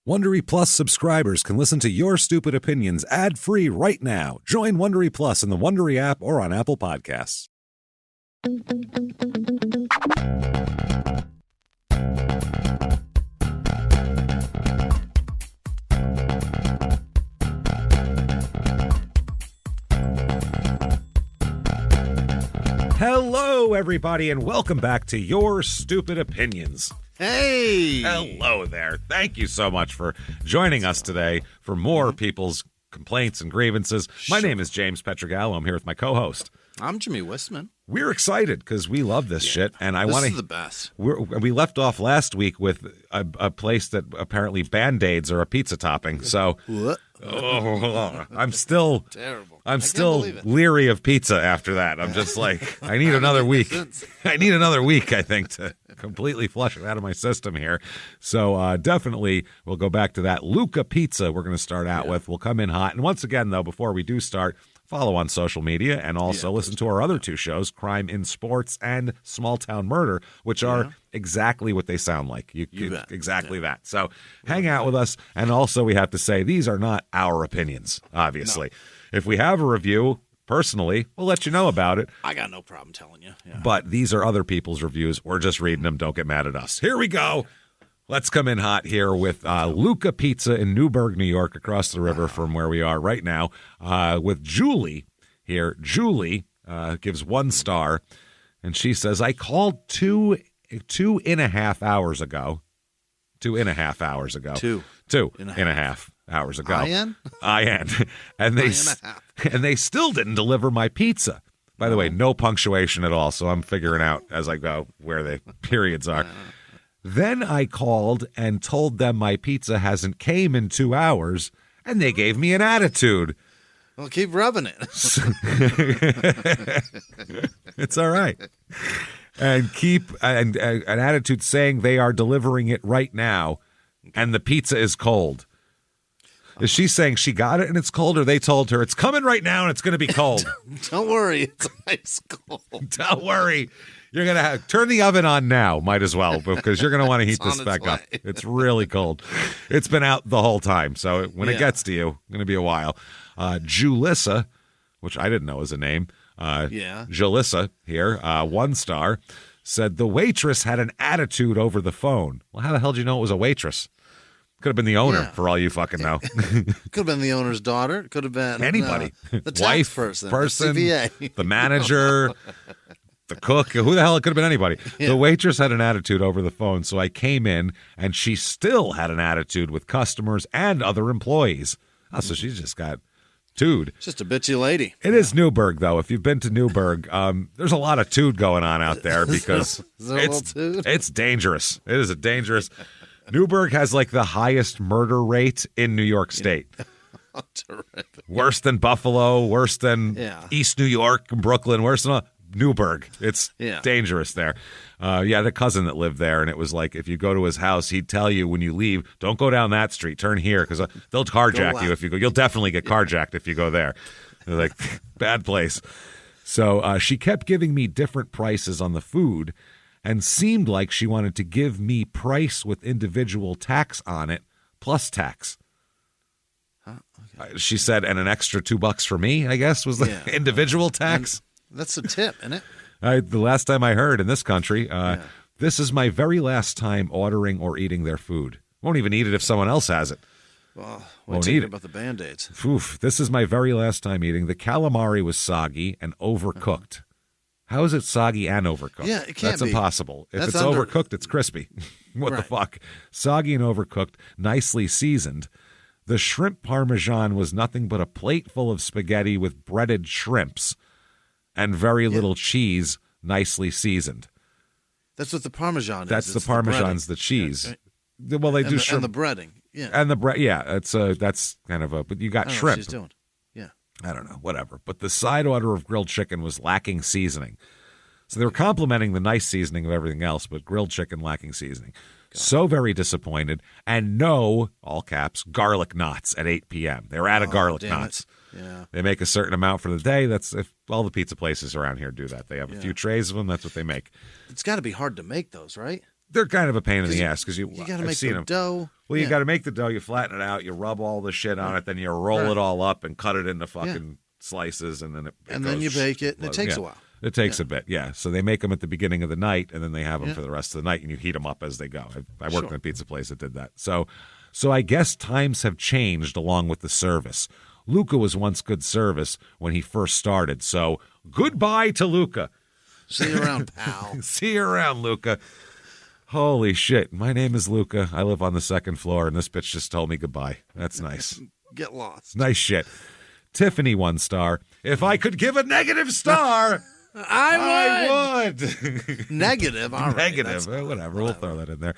Wondery Plus subscribers can listen to Your Stupid Opinions ad-free right now. Join Wondery Plus in the Wondery app or on Apple Podcasts. Hello, everybody, and welcome back to Your Stupid Opinions. Hey! Hello there. Thank you so much for joining us today for more people's complaints and grievances. My name is James Pietragallo. I'm here with my co-host. I'm Jimmie Whisman. We're excited because we love this shit, and This is the best. We left off last week with a place that apparently Band-Aids are a pizza topping. So, I'm still Terrible. I'm still leery of pizza after that. I'm just like, I need another week. I need another week, I think, to completely flush it out of my system here. So definitely we'll go back to that. Luca Pizza we're going to start out with. We'll come in hot. And once again, though, before we do start, follow on social media and also listen to our other two shows, Crime in Sports and Small Town Murder, which are exactly what they sound like. Exactly that. So hang out with us. And also we have to say, these are not our opinions, obviously. No. If we have a review, personally, we'll let you know about it. I got no problem telling you. Yeah. But these are other people's reviews. We're just reading them. Don't get mad at us. Here we go. Let's come in hot here with Luca Pizza in Newburgh, New York, across the river from where we are right now, with Julie here. Julie gives 1 star, and she says, I called two and a half hours ago. 2.5 hours ago. Two and a half hours ago. IN. And they still didn't deliver my pizza. By the way, no punctuation at all, so I'm figuring out as I go where the periods are. Then I called and told them my pizza hasn't came in 2 hours, and they gave me an attitude. Well, keep rubbing it. It's all right. And keep an attitude saying they are delivering it right now, and the pizza is cold. Is she saying she got it and it's cold, or they told her it's coming right now and it's going to be cold? Don't worry, it's ice cold. Don't worry. You're going to turn the oven on now, might as well, because you're going to want to heat this back up. It's really cold. It's been out the whole time, so when it gets to you, it's going to be a while. Julissa, which I didn't know was a name. Julissa here, 1 star, said the waitress had an attitude over the phone. Well, how the hell did you know it was a waitress? Could have been the owner, for all you fucking know. Could have been the owner's daughter. Could have been anybody. The tax wife, person, the manager, the cook. Who the hell? It could have been anybody. Yeah. The waitress had an attitude over the phone, so I came in, and she still had an attitude with customers and other employees. Oh, so she's just got tude. Just a bitchy lady. It is Newburgh, though. If you've been to Newburgh, there's a lot of tude going on out there because it's dangerous. It is a dangerous... Newburgh has like the highest murder rate in New York State. Terrific. Worse than Buffalo, worse than East New York, Brooklyn, worse than Newburgh. It's dangerous there. I had a cousin that lived there, and it was like if you go to his house, he'd tell you when you leave, don't go down that street, turn here, because they'll carjack you if you go. You'll definitely get carjacked if you go there. They're like, bad place. So she kept giving me different prices on the food, and seemed like she wanted to give me price with individual tax on it, plus tax. Okay. She said, and an extra $2 for me, I guess, was the individual tax. And that's a tip, isn't it? The last time I heard in this country, this is my very last time ordering or eating their food. Won't even eat it if someone else has it. Well, won't eat it about the Band-Aids. Oof, this is my very last time eating. The calamari was soggy and overcooked. How is it soggy and overcooked? Yeah, it can't That's impossible. If it's overcooked, it's crispy. What the fuck? Soggy and overcooked, nicely seasoned. The shrimp parmesan was nothing but a plate full of spaghetti with breaded shrimps and very little cheese, nicely seasoned. That's what the parmesan is. That's the parmesan's the cheese. Yeah. Well, they do shrimp. And the breading. Yeah. And the bread. Yeah, that's kind of a. But you got shrimp. What she's doing. I don't know, whatever. But the side order of grilled chicken was lacking seasoning. So they were complimenting the nice seasoning of everything else, but grilled chicken lacking seasoning. So very disappointed. And no, all caps, garlic knots at 8 p.m. They were out of garlic knots. Yeah. They make a certain amount for the day. That's if all the pizza places around here do that. They have a few trays of them. That's what they make. It's got to be hard to make those, right? They're kind of a pain in the ass because you got to make the dough. Well, you got to make the dough. You flatten it out. You rub all the shit on it. Then you roll it all up and cut it into fucking slices, and then then you bake it. And it takes a while. It takes a bit, yeah. So they make them at the beginning of the night, and then they have them for the rest of the night, and you heat them up as they go. I worked in a pizza place that did that. So I guess times have changed along with the service. Luca was once good service when he first started. So goodbye to Luca. See you around, pal. See you around, Luca. Holy shit. My name is Luca. I live on the second floor, and this bitch just told me goodbye. That's nice. Get lost. Nice shit. Tiffany, 1 star. If I could give a negative star... I would. Negative. All right. Negative. Whatever. We'll throw that in there.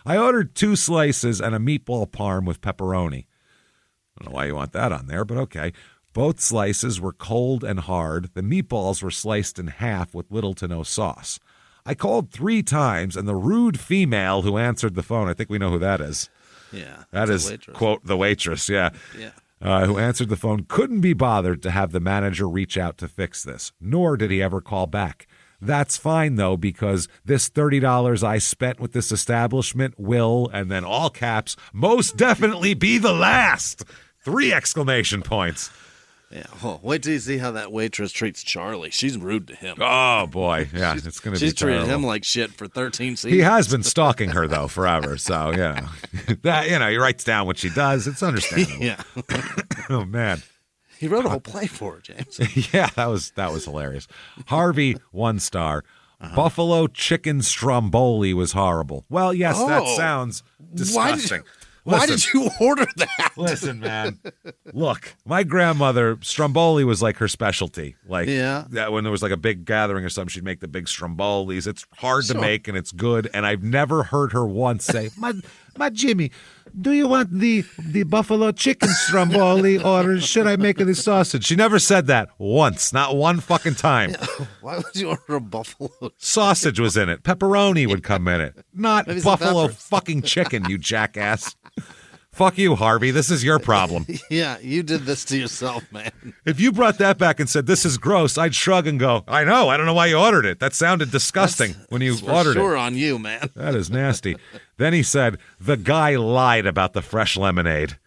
I ordered 2 slices and a meatball parm with pepperoni. I don't know why you want that on there, but okay. Both slices were cold and hard. The meatballs were sliced in half with little to no sauce. I called 3 times, and the rude female who answered the phone, I think we know who that is. Yeah. That is, quote, the waitress. Yeah. Yeah. Who answered the phone, couldn't be bothered to have the manager reach out to fix this, nor did he ever call back. That's fine, though, because this $30 I spent with this establishment will, and then all caps, most definitely be the last. 3 exclamation points. Yeah. Oh, wait till you see how that waitress treats Charlie. She's rude to him. Oh, boy. Yeah, it's going to be She's treated terrible. him like shit for 13 seasons. He has been stalking her, though, forever. So, that, he writes down what she does. It's understandable. Yeah. Oh, man. He wrote a whole play for her, James. Yeah, that was hilarious. Harvey, 1 star. Buffalo chicken stromboli was horrible. Well, yes, that sounds disgusting. Why did you order that? Listen, man. Look, my grandmother, stromboli was like her specialty. Like, when there was like a big gathering or something, she'd make the big strombolis. It's hard to make and it's good. And I've never heard her once say, my Jimmie, do you want the buffalo chicken stromboli or should I make the sausage? She never said that once, not one fucking time. Yeah. Why would you order a buffalo? Sausage was in it. Pepperoni would come in it. Not buffalo fucking chicken, you jackass. Fuck you, Harvey. This is your problem. Yeah, you did this to yourself, man. If you brought that back and said, this is gross, I'd shrug and go, I know. I don't know why you ordered it. That sounded disgusting when you ordered it. Sure on you, man. That is nasty. Then he said, the guy lied about the fresh lemonade.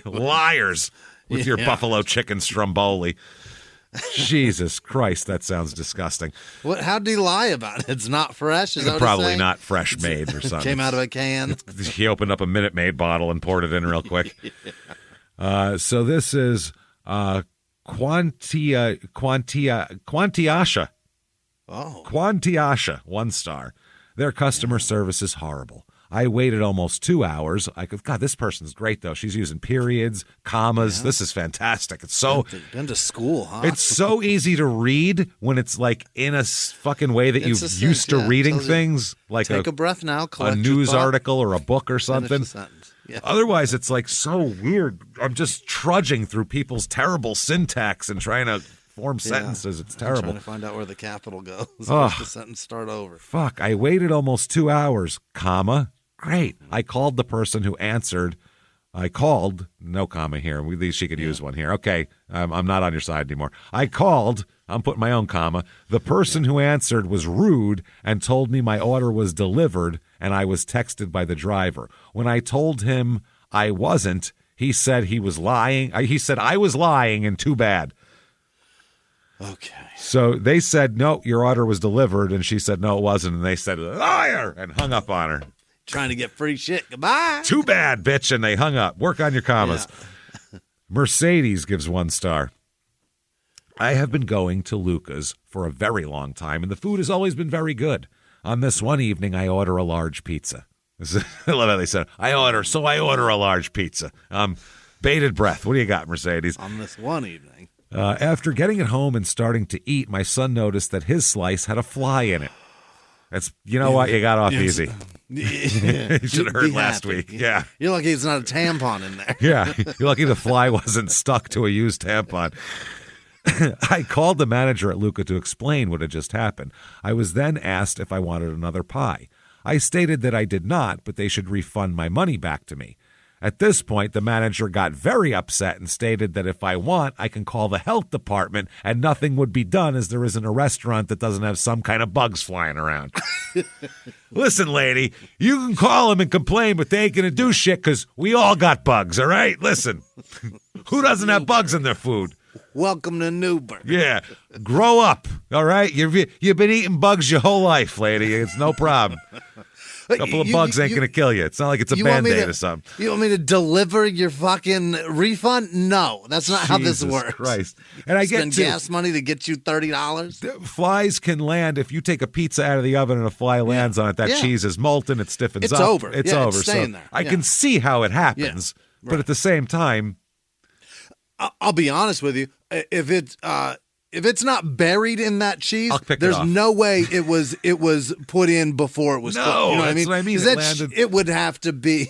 Liars with your buffalo chicken stromboli. Jesus Christ, that sounds disgusting. How did he lie about it? It's not fresh? Is that probably not fresh made or something. Came out of a can. He opened up a Minute Maid bottle and poured it in real quick. So this is Quantiasha. Oh. Quantiasha, 1 star. Their customer service is horrible. I waited almost 2 hours. God, this person's great, though. She's using periods, commas. Yeah. This is fantastic. It's so... Been to school, huh? It's so easy to read when it's like in a fucking way that you're used to reading things. Like take a breath now, a news article or a book or something. Yeah. Otherwise, it's like so weird. I'm just trudging through people's terrible syntax and trying to form sentences. It's terrible. I'm trying to find out where the capital goes. Let the sentence start over. Fuck, I waited almost 2 hours, comma. Great. I called the person who answered. No comma here. She could use one here. Okay, I'm not on your side anymore. I called. I'm putting my own comma. The person who answered was rude and told me my order was delivered and I was texted by the driver. When I told him I wasn't, he said he was lying. He said I was lying and too bad. Okay. So they said, no, your order was delivered. And she said, no, it wasn't. And they said, liar, and hung up on her. Trying to get free shit. Goodbye. Too bad, bitch. And they hung up. Work on your commas. Yeah. Mercedes gives 1 star. I have been going to Luca's for a very long time, and the food has always been very good. On this one evening, I order a large pizza. I love how they said, I order a large pizza. Bated breath. What do you got, Mercedes? On this one evening. After getting it home and starting to eat, my son noticed that his slice had a fly in it. What? You got off easy. You should have heard last week. Yeah. You're lucky it's not a tampon in there. Yeah. You're lucky the fly wasn't stuck to a used tampon. I called the manager at Luca to explain what had just happened. I was then asked if I wanted another pie. I stated that I did not, but they should refund my money back to me. At this point, the manager got very upset and stated that if I want, I can call the health department and nothing would be done as there isn't a restaurant that doesn't have some kind of bugs flying around. Listen, lady, you can call them and complain, but they ain't going to do shit because we all got bugs, all right? Listen, who doesn't have bugs in their food? Welcome to Newburgh. Yeah, grow up, all right? You've been eating bugs your whole life, lady. It's no problem. A couple of bugs ain't going to kill you. It's not like it's a Band-Aid or something. You want me to deliver your fucking refund? No, that's not how this works. Christ. And I Spend gas money to get you $30. Flies can land if you take a pizza out of the oven and a fly lands on it. That cheese is molten. It stiffens it's up. Over. It's over. It's staying there. I can see how it happens, but at the same time, I'll be honest with you. If it's not buried in that cheese, there's no way it was put in before it was cooked. You know what I mean? It would have to be.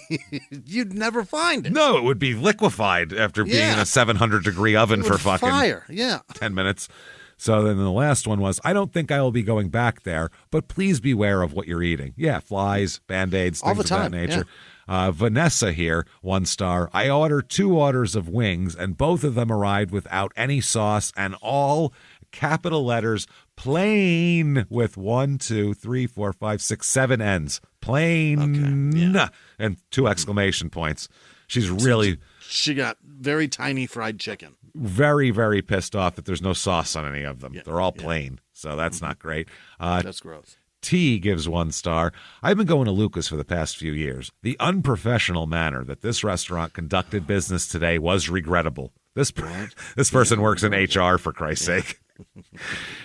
You'd never find it. No, it would be liquefied after being in a 700-degree oven for fucking fire. 10 minutes. So then the last one was, I don't think I will be going back there, but please beware of what you're eating. Yeah, flies, Band-Aids, things of that nature. Vanessa here, 1 star. I ordered 2 orders of wings, and both of them arrived without any sauce and all capital letters, plain, with 1, 2, 3, 4, 5, 6, 7 ends. Plain. Okay, and 2 exclamation points. She's really... She got very tiny fried chicken. Very, very pissed off that there's no sauce on any of them. Yeah, they're all plain, so that's not great. That's gross. T gives 1 star. I've been going to Lucas for the past few years. The unprofessional manner that this restaurant conducted business today was regrettable. This person works in HR, for Christ's sake.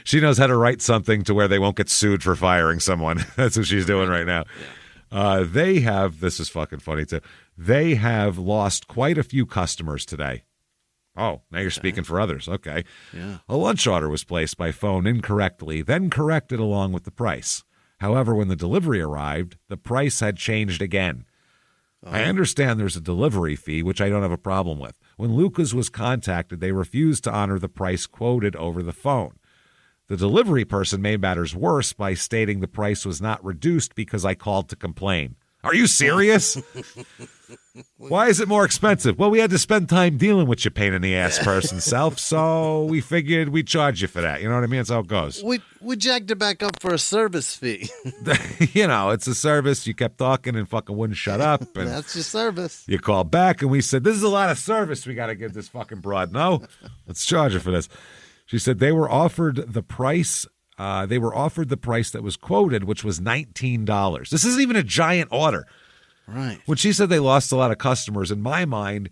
She knows how to write something to where they won't get sued for firing someone. That's what she's doing right now. They have, this is fucking funny too, they have lost quite a few customers today. Oh, now you're speaking for others. Okay. Yeah. A lunch order was placed by phone incorrectly, then corrected along with the price. However, when the delivery arrived, the price had changed again. I understand there's a delivery fee, which I don't have a problem with. When Lucas was contacted, they refused to honor the price quoted over the phone. The delivery person made matters worse by stating the price was not reduced because I called to complain. Are you serious? Why is it more expensive? Well, we had to spend time dealing with you pain in the ass person self, so we figured we'd charge you for that. You know what I mean? That's how it goes. We jacked it back up for a service fee. You know, it's a service. You kept talking and fucking wouldn't shut up. And that's your service. You called back and we said, this is a lot of service we got to give this fucking broad. No, let's charge her for this. She said they were offered the price. They were offered the price that was quoted, which was $19. This isn't even a giant order. Right. When she said they lost a lot of customers, in my mind,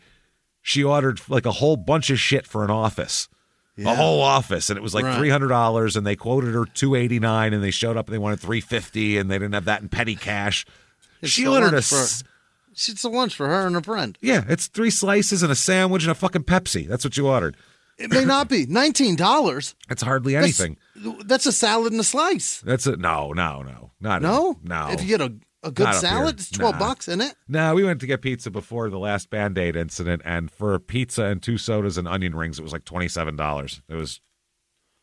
she ordered like a whole bunch of shit for an office. Yeah. A whole office, and it was like $300, and they quoted her $289, and they showed up and they wanted $350, and they didn't have that in petty cash. She ordered it's a lunch for her and her friend. Yeah, it's 3 slices and a sandwich and a fucking Pepsi. That's what you ordered. It may not be $19. That's hardly anything. That's a salad and a slice. That's it. No. No. If you get a good salad, it's $12 in it. No, we went to get pizza before the last Band-Aid incident, and for a pizza and 2 sodas and onion rings, it was like $27. It was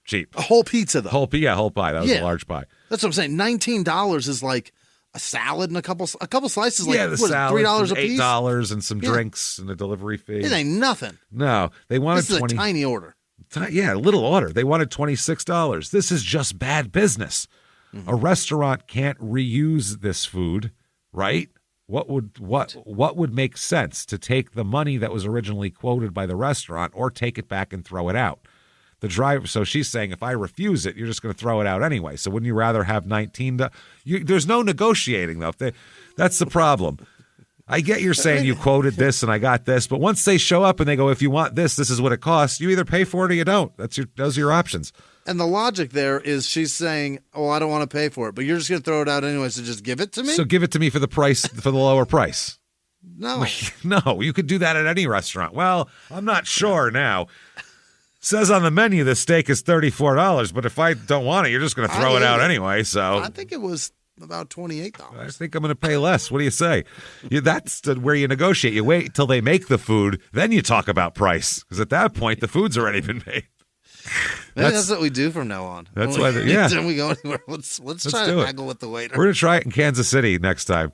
cheap. A whole pizza, though. Whole pie. That was a large pie. That's what I'm saying. $19 is like a salad and a couple slices. Like, the salad, $3 a piece. $8 and some drinks and a delivery fee. It ain't nothing. No, they wanted this is a tiny order. Yeah, a little order. They wanted $26. This is just bad business. Mm-hmm. A restaurant can't reuse this food, right? What would make sense to take the money that was originally quoted by the restaurant or take it back and throw it out? The driver. So she's saying, if I refuse it, you're just going to throw it out anyway. So wouldn't you rather have 19? There's no negotiating though. That's the problem. I get you're saying you quoted this and I got this, but once they show up and they go, if you want this is what it costs. You either pay for it or you don't. Those are your options. And the logic there is she's saying, oh, I don't want to pay for it, but you're just going to throw it out anyway, so just give it to me? So give it to me for the lower price. No. No, you could do that at any restaurant. Well, I'm not sure now. Says on the menu the steak is $34, but if I don't want it, you're just going to throw it out anyway. So I think it was about $28. I think I'm going to pay less. What do you say? That's where you negotiate. You wait till they make the food, then you talk about price. Because at that point, the food's already been made. Maybe that's what we do from now on. That's why. Then we go anywhere. Let's try to haggle with the waiter. We're going to try it in Kansas City next time.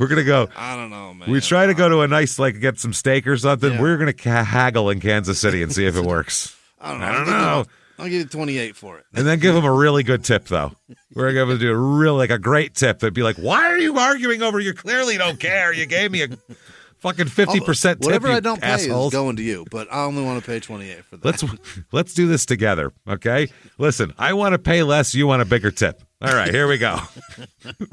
We're going to go. I don't know, man. We try to go to a nice, get some steak or something. Yeah. We're going to haggle in Kansas City and see if it works. I don't know. I'll give you 28 for it. And then give them a really good tip, though. We're going to do a great tip. That'd be like, why are you arguing over? You clearly don't care. You gave me a fucking 50% tip. Whatever I don't pay assholes. is going to you, but I only want to pay 28 for that. Let's do this together, okay? Listen, I want to pay less. You want a bigger tip. All right, here we go.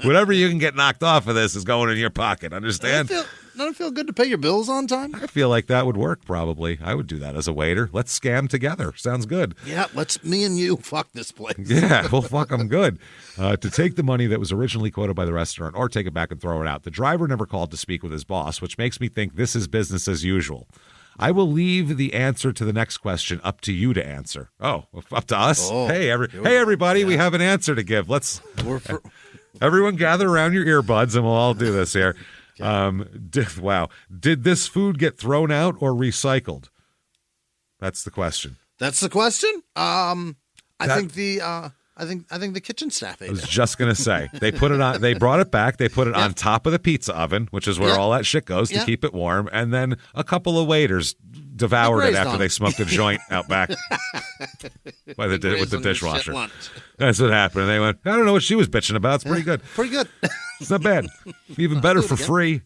Whatever you can get knocked off of this is going in your pocket. Understand? Doesn't it feel good to pay your bills on time? I feel like that would work, probably. I would do that as a waiter. Let's scam together. Sounds good. Yeah, me and you fuck this place. Yeah, we'll fuck them good. To take the money that was originally quoted by the restaurant or take it back and throw it out. The driver never called to speak with his boss, which makes me think this is business as usual. I will leave the answer to the next question up to you to answer. Oh, up to us? Oh, hey, everybody, we have an answer to give. Everyone gather around your earbuds and we'll all do this here. Did this food get thrown out or recycled? That's the question. That's the question? I think the kitchen staff ate it. I was just going to say. They brought it back. They put it on top of the pizza oven, which is where all that shit goes to keep it warm, and then a couple of waiters devoured it after they smoked a joint out back with the dishwasher. That's what happened. And they went, I don't know what she was bitching about. It's pretty good. Pretty good. It's not bad. Even better for free.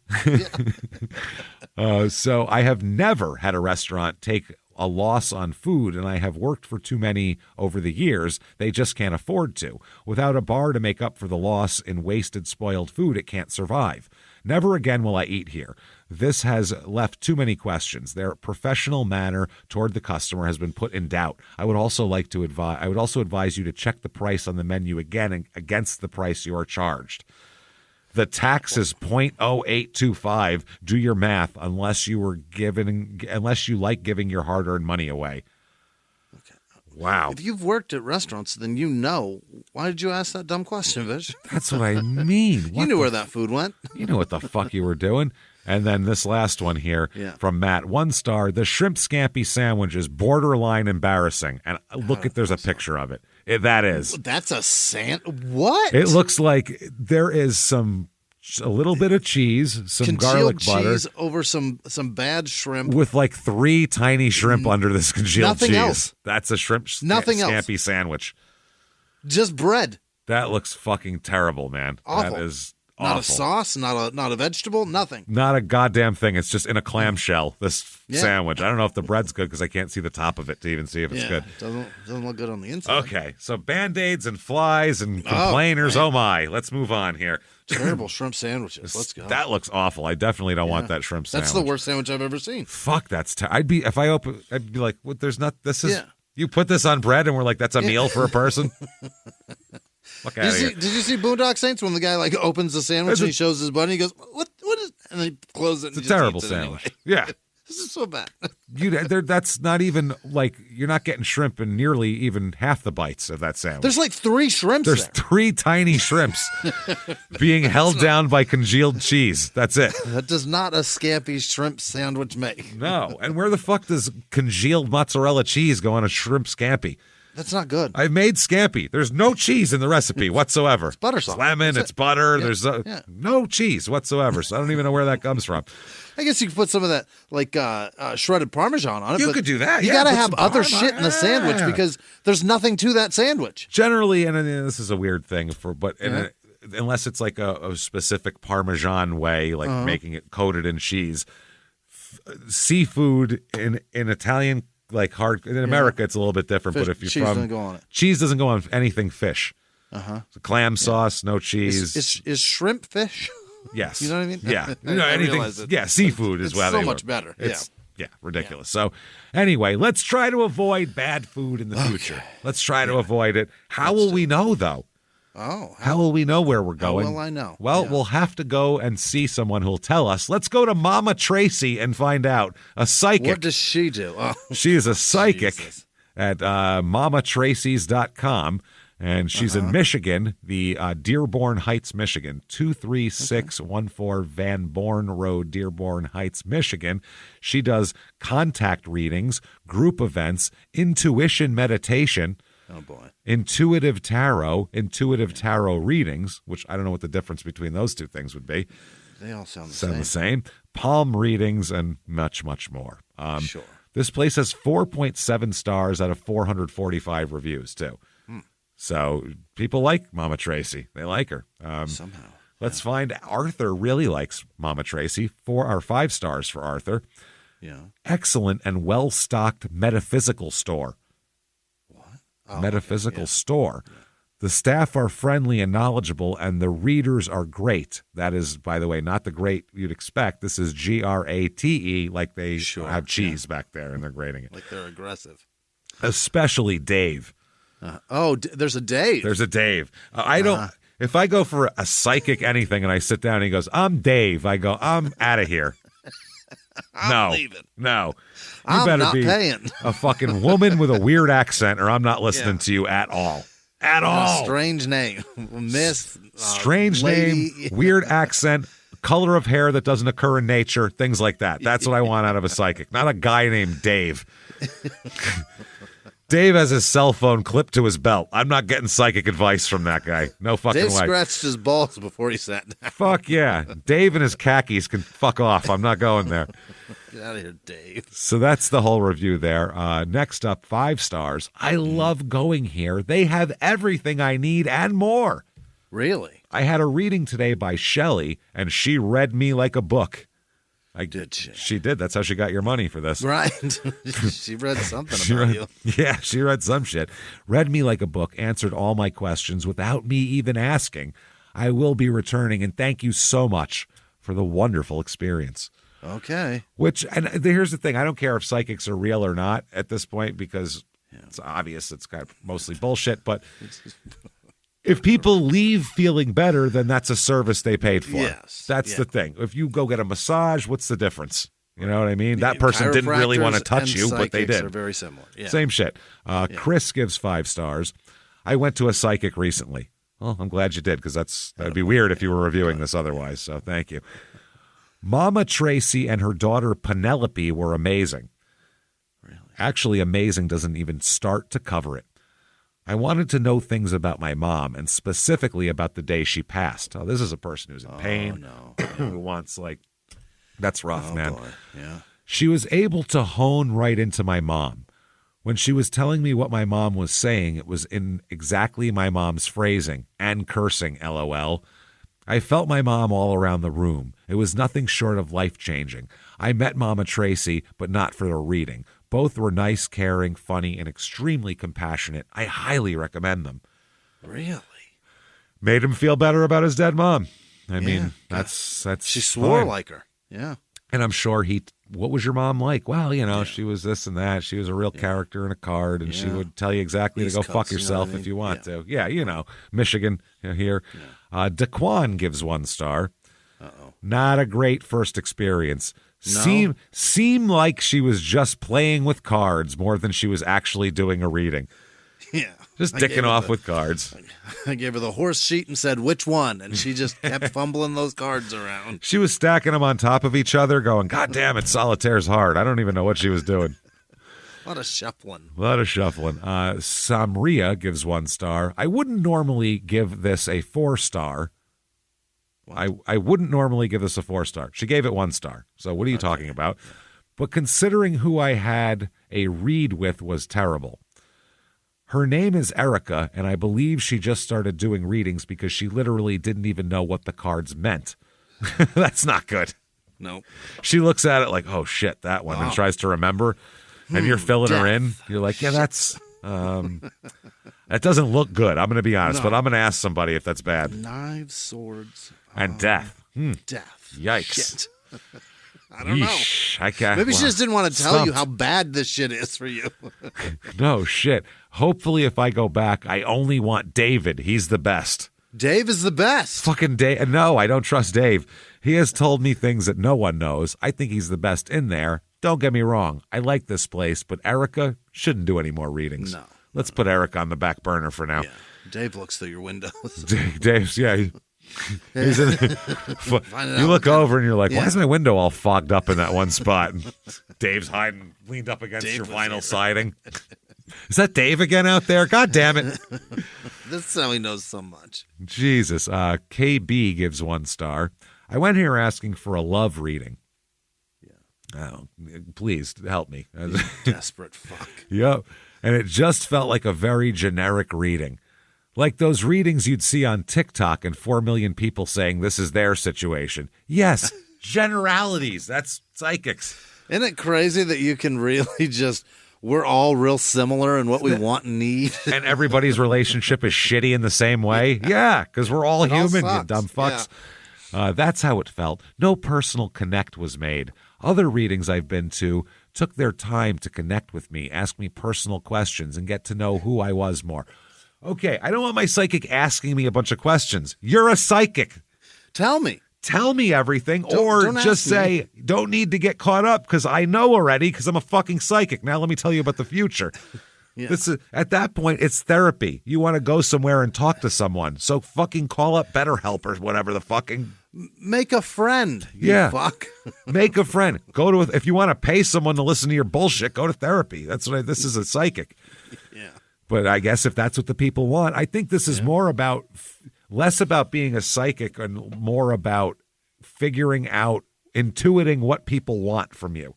So I have never had a restaurant take a loss on food, and I have worked for too many over the years. They just can't afford to. Without a bar to make up for the loss in wasted, spoiled food, it can't survive. Never again will I eat here. This has left too many questions. Their professional manner toward the customer has been put in doubt. I would also advise you to check the price on the menu again against the price you are charged. The tax is 0.0825. Do your math unless you like giving your hard-earned money away. Okay. Wow. If you've worked at restaurants, then you know. Why did you ask that dumb question, Vish? That's what I mean. You knew where that food went. You know what the fuck you were doing. And then this last one here from Matt, 1 star. The shrimp scampi sandwich is borderline embarrassing. And there's a picture of it. That is. That's a what? It looks like there is a little bit of cheese, some garlic butter. Cheese over some bad shrimp. With 3 tiny shrimp under this congealed Nothing cheese. Else. That's a shrimp scampi sandwich. Just bread. That looks fucking terrible, man. Awful. That is Not awful. a sauce, not a vegetable, nothing. Not a goddamn thing. It's just in a clamshell, this sandwich. I don't know if the bread's good because I can't see the top of it to even see if it's good. Doesn't look good on the inside. Okay, so Band-Aids and flies and complainers. Oh my. Let's move on here. Terrible shrimp sandwiches. Let's go. That looks awful. I definitely don't want that shrimp sandwich. That's the worst sandwich I've ever seen. Fuck, I'd be like, what, there's not, this is, you put this on bread and we're like, that's a meal for a person? Fuck out of here. Did you see Boondock Saints when the guy opens the sandwich and he shows his buddy, he goes, what is, and then he closes it. It's a terrible sandwich. Anyway. Yeah. This is so bad. That's not even you're not getting shrimp in nearly even half the bites of that sandwich. There's 3 shrimps There's 3 tiny shrimps being held down by congealed cheese. That's it. That does not a scampi shrimp sandwich make. No. And where the fuck does congealed mozzarella cheese go on a shrimp scampi? That's not good. I made scampi. There's no cheese in the recipe whatsoever. It's butter sauce. It's lemon, it's butter. Yeah. There's no cheese whatsoever. So I don't even know where that comes from. I guess you could put some of that shredded Parmesan on it. You could do that. You got to have other shit in the sandwich because there's nothing to that sandwich. Generally, and this is a weird thing unless it's a specific Parmesan way, making it coated in cheese. Seafood in Italian. In America, it's a little bit different. Fish, but if you're cheese doesn't go on it. Cheese doesn't go on anything fish. Clam sauce, no cheese. Is shrimp fish? Yes. You know what I mean? Yeah. Anything. Yeah, seafood is so much better. It's ridiculous. So anyway, let's try to avoid bad food in the future. Let's try to avoid it. How will we know, though? Oh. How will we know where we're going? How will I know? Well, we'll have to go and see someone who'll tell us. Let's go to Mama Tracy and find out. A psychic. What does she do? Oh. She is a psychic at mamatracys.com, and she's in Michigan, the Dearborn Heights, Michigan, 23614 Van Born Road, Dearborn Heights, Michigan. She does contact readings, group events, intuition meditation, oh boy, intuitive tarot readings, which I don't know what the difference between those two things would be. They all sound the same. Palm readings and much, much more. Sure. This place has 4.7 stars out of 445 reviews, too. So people like Mama Tracy. They like her. Somehow. Let's find Arthur really likes Mama Tracy. 5 stars for Arthur. Yeah. Excellent and well-stocked metaphysical store. What? Oh, metaphysical okay. store. Yeah. The staff are friendly and knowledgeable, and the readers are great. That is, by the way, not the great you'd expect. This is GRATE, like they have cheese back there, and they're grading it. Like they're aggressive. Especially Dave. There's a Dave. There's a Dave. I don't. If I go for a psychic anything and I sit down and he goes, "I'm Dave," I go, "I'm out of here." I'm leaving. No. I'm better not be paying. a fucking woman with a weird accent, or I'm not listening to you at all. At all. Strange name, Miss. Strange lady. name, weird accent, color of hair that doesn't occur in nature, things like that. That's what I want out of a psychic, not a guy named Dave. Dave has his cell phone clipped to his belt. I'm not getting psychic advice from that guy. No fucking Dave way. scratched his balls before he sat down. Fuck yeah. Dave and his khakis can fuck off. I'm not going there. Get out of here, Dave. So that's the whole review there. Next up, 5 stars. I love going here. They have everything I need and more. Really? I had a reading today by Shelley, and she read me like a book. Did she? She did. That's how she got your money for this. Right. She read something about you. Yeah, she read some shit. Read me like a book, answered all my questions without me even asking. I will be returning, and thank you so much for the wonderful experience. Okay. And here's the thing. I don't care if psychics are real or not at this point, because it's obvious it's kind of mostly bullshit, but if people leave feeling better, then that's a service they paid for. Yes. That's the thing. If you go get a massage, what's the difference? You know what I mean? That person didn't really want to touch you, but they did. Are very similar. Yeah. Same shit. Chris gives 5 stars. I went to a psychic recently. Well, I'm glad you did, because that would be weird if you were reviewing this otherwise, so thank you. Mama Tracy and her daughter Penelope were amazing. Really? Actually, amazing doesn't even start to cover it. I wanted to know things about my mom, and specifically about the day she passed. Oh, this is a person who's in pain, who wants, that's rough, man. Boy. Yeah. She was able to hone right into my mom. When she was telling me what my mom was saying, it was in exactly my mom's phrasing, and cursing, LOL. I felt my mom all around the room. It was nothing short of life-changing. I met Mama Tracy, but not for a reading. Both were nice, caring, funny, and extremely compassionate. I highly recommend them. Really? Made him feel better about his dead mom. I mean, that's she swore fine. like her. Yeah. And I'm sure what was your mom like? Well, she was this and that. She was a real character in a card, and she would tell you exactly to go fuck yourself if you want to. Yeah, Michigan here. Yeah. Daquan gives 1 star. Uh-oh. Not a great first experience. No? Seem like she was just playing with cards more than she was actually doing a reading. Yeah. Just dicking off with cards. I gave her the horse sheet and said, which one? And she just kept fumbling those cards around. She was stacking them on top of each other, going, God damn it, solitaire's hard. I don't even know what she was doing. A lot of shuffling. Samria gives 1 star. I wouldn't normally give this a 4 star. I wouldn't normally give this a 4 star. She gave it 1 star. So what are you talking about? But considering who I had a read with was terrible. Her name is Erica, and I believe she just started doing readings because she literally didn't even know what the cards meant. That's not good. No. She looks at it like, oh, shit, that one, and tries to remember. And you're filling her in. You're like, yeah, that's... that doesn't look good. I'm going to be honest, but I'm going to ask somebody if that's bad. Knives, swords, and death. Death. Yikes. Shit. I don't know. Maybe she just didn't want to tell you how bad this shit is for you. No shit. Hopefully, if I go back, I only want David. He's the best. Dave is the best. Fucking Dave. No, I don't trust Dave. He has told me things that no one knows. I think he's the best in there. Don't get me wrong. I like this place, but Erica shouldn't do any more readings. No. Let's put Erica on the back burner for now. Yeah. Dave looks through your windows. Dave's, he's in, you look over and you're like, why is my window all fogged up in that one spot? Dave's hiding, leaned up against your vinyl siding. Is that Dave again out there? God damn it. This is how he knows so much. Jesus. KB gives 1 star. I went here asking for a love reading. Oh, please help me. You desperate fuck. Yep. And it just felt like a very generic reading. Like those readings you'd see on TikTok and 4 million people saying this is their situation. Yes, generalities. That's psychics. Isn't it crazy that you can really just, we're all real similar in what we want and need? And everybody's relationship is shitty in the same way? Yeah, because we're all human, you dumb fucks. Yeah. That's how it felt. No personal connect was made. Other readings I've been to took their time to connect with me, ask me personal questions, and get to know who I was more. Okay, I don't want my psychic asking me a bunch of questions. You're a psychic. Tell me. Tell me everything, or just say, don't need to get caught up because I know already because I'm a fucking psychic. Now let me tell you about the future. Yeah. At that point, it's therapy. You want to go somewhere and talk to someone, so fucking call up BetterHelp or whatever the fucking... Make a friend, you fuck. Make a friend. If you want to pay someone to listen to your bullshit, go to therapy. This is a psychic. Yeah. But I guess if that's what the people want, I think this is more about, less about being a psychic and more about figuring out, intuiting what people want from you.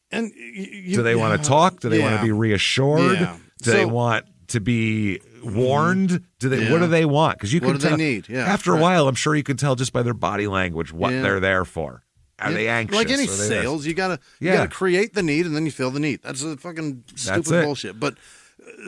And do they want to talk? Do they want to be reassured? Yeah. Do they want to be warned? What do they want? Because you can tell. What do they need? Yeah. After a while, I'm sure you can tell just by their body language what they're there for. Are they anxious? Like any sales, you gotta create the need and then you fill the need. That's a fucking stupid bullshit. But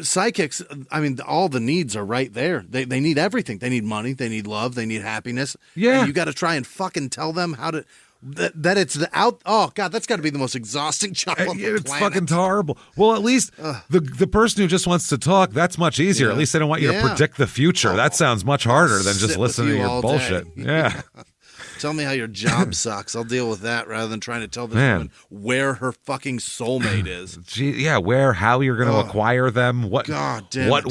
psychics, I mean, all the needs are right there. They need everything. They need money. They need love. They need happiness. Yeah. And you got to try and fucking tell them how to. That it's the out. Oh God, that's got to be the most exhausting job on the planet. It's fucking horrible. Well, at least the person who just wants to talk, that's much easier. Yeah. At least they don't want you to predict the future. That sounds much harder than just listening to your bullshit. Yeah. Tell me how your job sucks. I'll deal with that rather than trying to tell this woman where her fucking soulmate is. How you're going to acquire them, what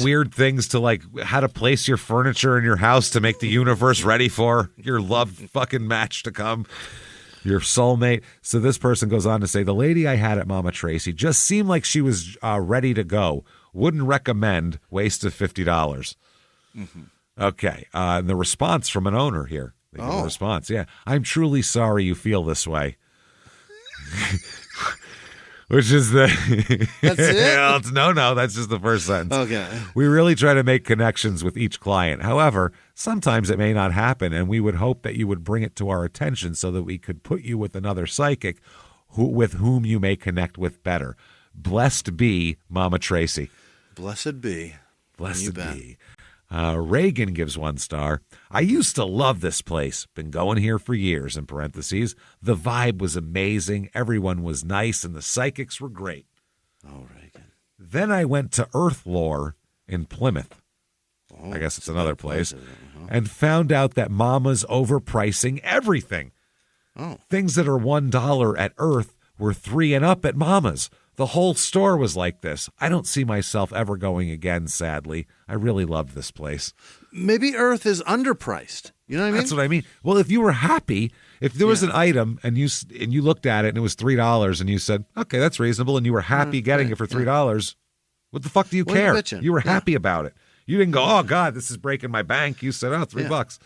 weird things to how to place your furniture in your house to make the universe ready for your love fucking match to come. Your soulmate. So this person goes on to say, the lady I had at Mama Tracy just seemed like she was ready to go. Wouldn't recommend. Waste of $50. Mm-hmm. Okay. And the response from an owner here. The response. Yeah. I'm truly sorry you feel this way. Which is the... That's it? No, that's just the first sentence. Okay. We really try to make connections with each client. However, sometimes it may not happen, and we would hope that you would bring it to our attention so that we could put you with another psychic with whom you may connect with better. Blessed be Mama Tracy. Blessed be. Blessed be. Reagan gives 1 star. I used to love this place. Been going here for years, in parentheses. The vibe was amazing. Everyone was nice, and the psychics were great. Oh, Reagan. Then I went to Earth Lore in Plymouth. I guess it's another place. And found out that Mama's overpricing everything. Things that are $1 at Earth were $3 and up at Mama's. The whole store was like this. I don't see myself ever going again, sadly. I really loved this place. Maybe Earth is underpriced. You know what I mean? That's what I mean. Well, if you were happy, if there was an item and you looked at it and it was $3 and you said, okay, that's reasonable, and you were happy getting it for $3, what the fuck do you care? You were happy about it. You didn't go, oh, God, this is breaking my bank. You said, $3.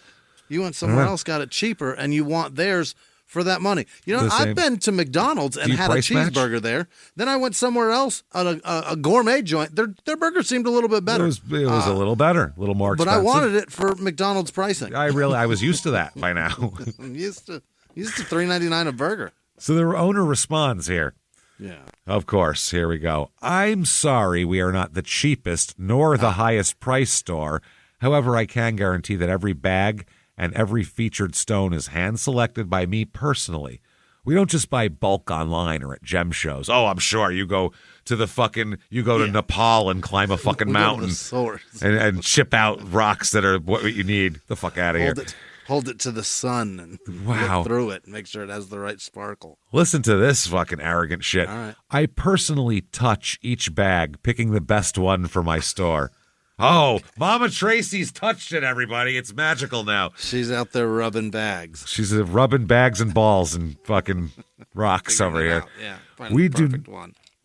You went somewhere else, got it cheaper, and you want theirs for that money. You know, I've been to McDonald's and had a cheeseburger there. Then I went somewhere else on a gourmet joint. Their burger seemed a little bit better. It was a little better, a little more expensive. But I wanted it for McDonald's pricing. I was used to that by now. used to $3.99 a burger. So the owner responds here. Yeah. Of course. Here we go. I'm sorry we are not the cheapest nor the highest price store. However, I can guarantee that every bag and every featured stone is hand-selected by me personally. We don't just buy bulk online or at gem shows. Oh, I'm sure you go to to Nepal and climb a fucking mountain and chip out rocks that are what you need. The fuck out of here. Hold it to the sun and look through it and make sure it has the right sparkle. Listen to this fucking arrogant shit. All right. I personally touch each bag, picking the best one for my store. Oh, Mama Tracy's touched it, everybody. It's magical now. She's out there rubbing bags. She's rubbing bags and balls and fucking rocks over here. Yeah,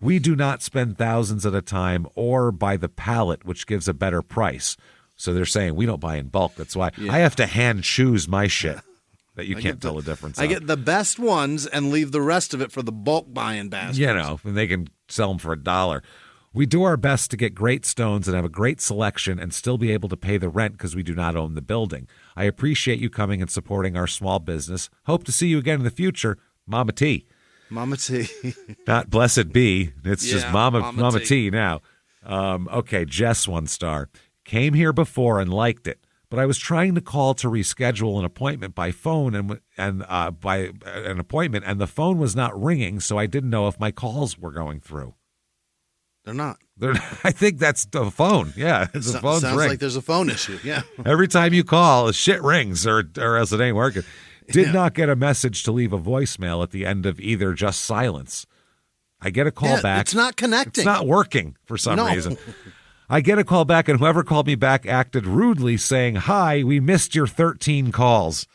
we do not spend thousands at a time or by the pallet, which gives a better price. So they're saying we don't buy in bulk. That's why I have to hand choose my shit. that you can't tell the difference. I get the best ones and leave the rest of it for the bulk buying bastards. You know, and they can sell them for $1. We do our best to get great stones and have a great selection and still be able to pay the rent because we do not own the building. I appreciate you coming and supporting our small business. Hope to see you again in the future. Mama T. Mama T. Not Blessed B. It's just Mama T now. Okay, Jess 1 star. Came here before and liked it, but I was trying to call to reschedule an appointment by phone and by an appointment, and the phone was not ringing, so I didn't know if my calls were going through. They're not. I think that's the phone. Yeah, it's the phone's sounds ring. like there's a phone issue. Yeah. Every time you call, shit rings, or else it ain't working. Did not get a message to leave a voicemail at the end of either just silence. I get a call back. It's not connecting. It's not working for some reason. I get a call back, and whoever called me back acted rudely, saying, "Hi, we missed your 13 calls."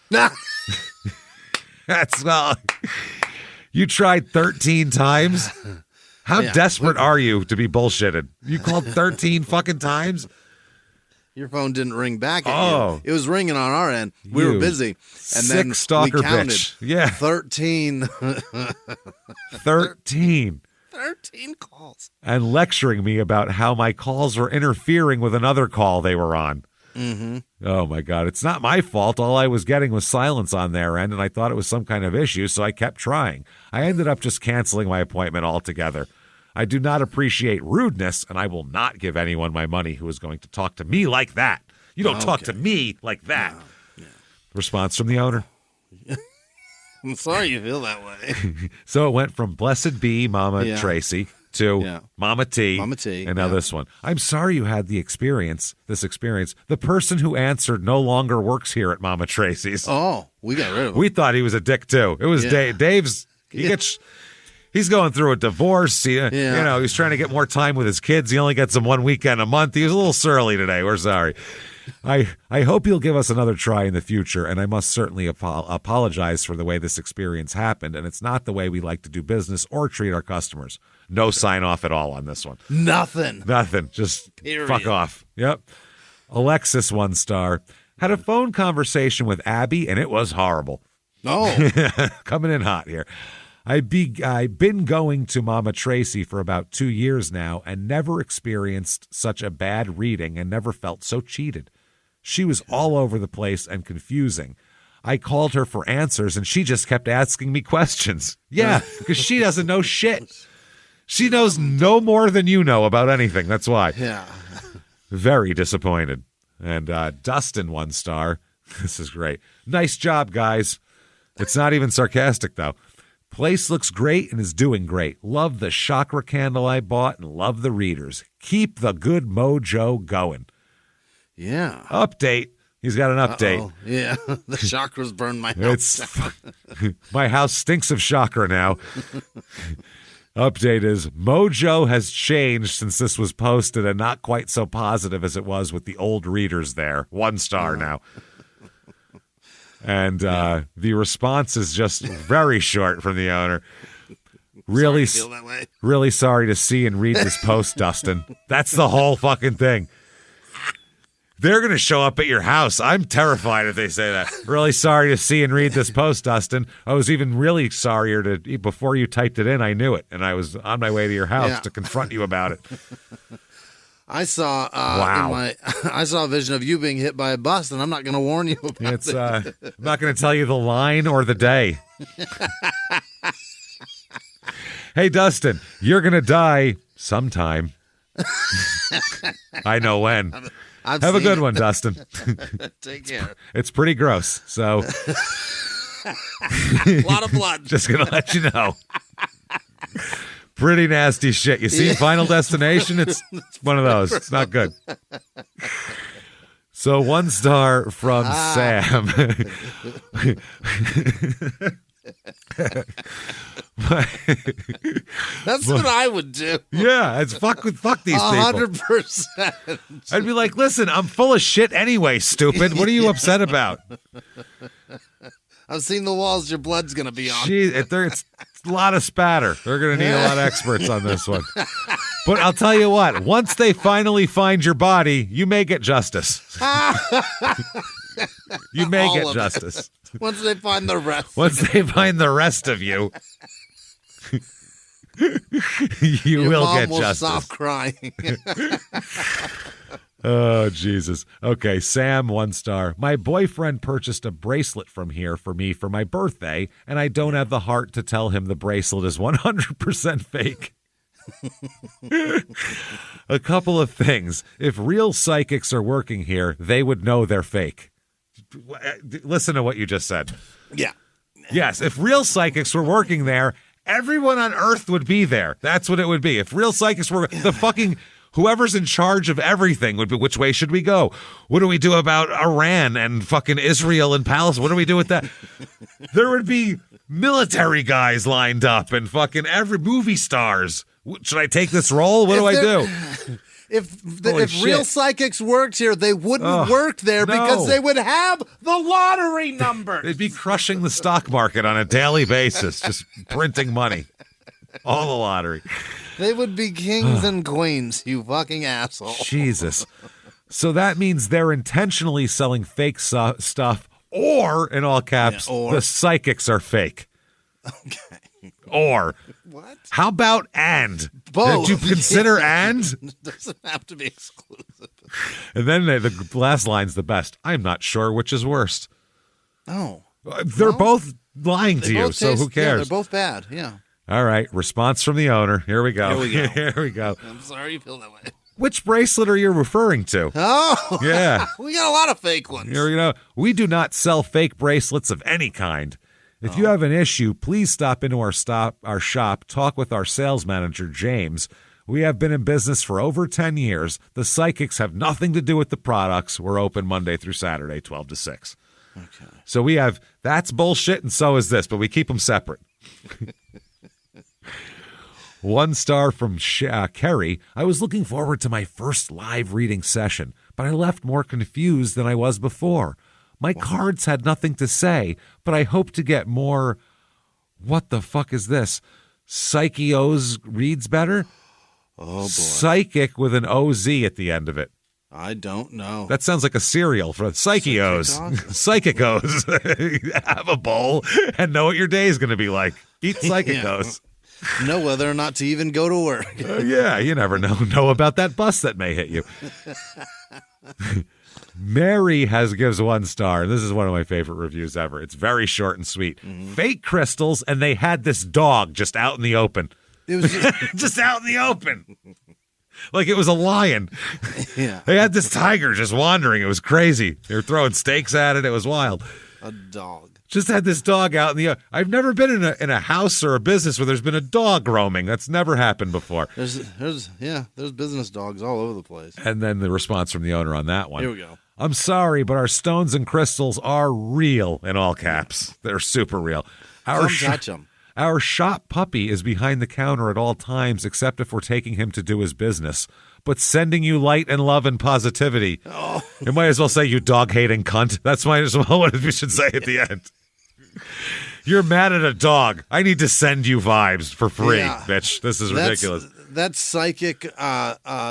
That's you tried 13 times? How desperate are you to be bullshitted? You called 13 fucking times? Your phone didn't ring back at you. It was ringing on our end. We were busy. And then stalker we counted bitch. Yeah. 13. 13. 13 calls. And lecturing me about how my calls were interfering with another call they were on. Mm-hmm. Oh, my God. It's not my fault. All I was getting was silence on their end, and I thought it was some kind of issue, so I kept trying. I ended up just canceling my appointment altogether. I do not appreciate rudeness, and I will not give anyone my money who is going to talk to me like that. You don't talk to me like that. No. Yeah. Response from the owner. I'm sorry you feel that way. So it went from Blessed B, Mama Tracy, to Mama T. Mama T. And now this one. I'm sorry you had this experience. The person who answered no longer works here at Mama Tracy's. Oh, we got rid of him. We thought he was a dick, too. It was Dave's. He's going through a divorce. You know, he's trying to get more time with his kids. He only gets them 1 weekend a month. He was a little surly today. We're sorry. I hope you'll give us another try in the future, and I must certainly apologize for the way this experience happened, and it's not the way we like to do business or treat our customers. No sign off at all on this one. Nothing. Just fuck off. Yep. Alexis 1 star. Had a phone conversation with Abby, and it was horrible. Oh. Coming in hot here. I've been going to Mama Tracy for about 2 years now and never experienced such a bad reading and never felt so cheated. She was all over the place and confusing. I called her for answers and she just kept asking me questions. Yeah, because she doesn't know shit. She knows no more than you know about anything. That's why. Yeah. Very disappointed. And Dustin 1 star. This is great. Nice job, guys. It's not even sarcastic, though. Place looks great and is doing great. Love the chakra candle I bought and love the readers. Keep the good mojo going. Yeah. Update. He's got an update. Uh-oh. Yeah. The chakras burned my house. My house stinks of chakra now. Update is mojo has changed since this was posted and not quite so positive as it was with the old readers there. 1 star now. And the response is just very short from the owner. Really sorry to see and read this post, Dustin. That's the whole fucking thing. They're going to show up at your house. I'm terrified if they say that. Really sorry to see and read this post, Dustin. I was even really sorrier before you typed it in. I knew it, and I was on my way to your house to confront you about it. I saw I saw a vision of you being hit by a bus, and I'm not going to warn you about it. I'm not going to tell you the line or the day. Hey, Dustin, you're going to die sometime. I know when. Have a good one, Dustin. Take care. It's pretty gross, so. A lot of blood. Just going to let you know. Pretty nasty shit. You see Final Destination? It's one of those. It's not good. So 1 star from Sam. That's what I would do. Yeah, it's fuck these people. 100%. I'd be like, listen, I'm full of shit anyway, stupid. What are you upset about? I've seen the walls your blood's going to be on. It's a lot of spatter. They're going to need a lot of experts on this one. But I'll tell you what, once they finally find your body, you may get justice. You may get justice. Once they find the rest. Once they find the rest of you, you will get justice. Stop crying. Oh, Jesus. Okay, Sam, 1 star. My boyfriend purchased a bracelet from here for me for my birthday, and I don't have the heart to tell him the bracelet is 100% fake. A couple of things. If real psychics are working here, they would know they're fake. Listen to what you just said. Yeah. Yes, if real psychics were working there, everyone on Earth would be there. That's what it would be. If real psychics were the fucking... Whoever's in charge of everything would be, which way should we go? What do we do about Iran and fucking Israel and Palestine? What do we do with that? There would be military guys lined up and fucking every movie stars. Should I take this role? What do I do? If real psychics worked here, they wouldn't work there because they would have the lottery numbers. They'd be crushing the stock market on a daily basis, just printing money. All the lottery. They would be kings and queens, you fucking asshole. Jesus. So that means they're intentionally selling fake stuff, or, in all caps, the psychics are fake. Okay. Or. What? How about and? Both. Did you consider and? It doesn't have to be exclusive. And then the last line's the best. I'm not sure which is worst. Oh. They're both lying to you, so who cares? Yeah, they're both bad, yeah. All right, response from the owner. Here we go. Here we go. I'm sorry you feel that way. Which bracelet are you referring to? Oh, yeah. We got a lot of fake ones. Here we go. We do not sell fake bracelets of any kind. If you have an issue, please stop into our shop, talk with our sales manager, James. We have been in business for over 10 years. The psychics have nothing to do with the products. We're open Monday through Saturday, 12 to 6. Okay. So we have, that's bullshit, and so is this, but we keep them separate. 1 star from Kerry. I was looking forward to my first live reading session, but I left more confused than I was before. My cards had nothing to say, but I hope to get more. What the fuck is this? Psychios reads better? Oh, boy. Psychic with an OZ at the end of it. I don't know. That sounds like a cereal for Psychios. Psychicos. Have a bowl and know what your day is going to be like. Eat Psychicos. Know whether or not to even go to work. Yeah, you never know about that bus that may hit you. Mary gives 1 star. This is one of my favorite reviews ever. It's very short and sweet. Mm-hmm. Fake crystals, and they had this dog just out in the open. It was just out in the open. Like it was a lion. Yeah. They had this tiger just wandering. It was crazy. They were throwing stakes at it. It was wild. A dog. Just had this dog out in the. I've never been in a house or a business where there's been a dog roaming. That's never happened before. There's business dogs all over the place. And then the response from the owner on that one. Here we go. I'm sorry, but our stones and crystals are real, in all caps. They're super real. Come touch them. Our shop puppy is behind the counter at all times, except if we're taking him to do his business. But sending you light and love and positivity. Oh. You might as well say, you dog-hating cunt. That's might as well what you should say at the end. You're mad at a dog. I need to send you vibes for free, bitch. This is ridiculous. That's psychic,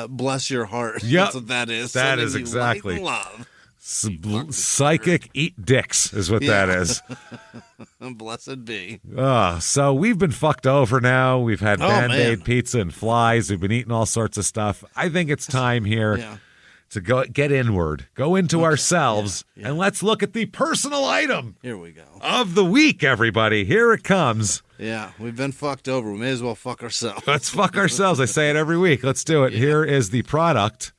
bless your heart. Yep. That's what that is. That is exactly. Love. Psychic eat dicks is what that is. Blessed be. So we've been fucked over now. We've had Band-Aid pizza and flies. We've been eating all sorts of stuff. I think it's time here to get inward, go into ourselves, and let's look at the personal item. Here we go. Of the week, everybody. Here it comes. Yeah, we've been fucked over. We may as well fuck ourselves. Let's fuck ourselves. I say it every week. Let's do it. Yeah. Here is the product.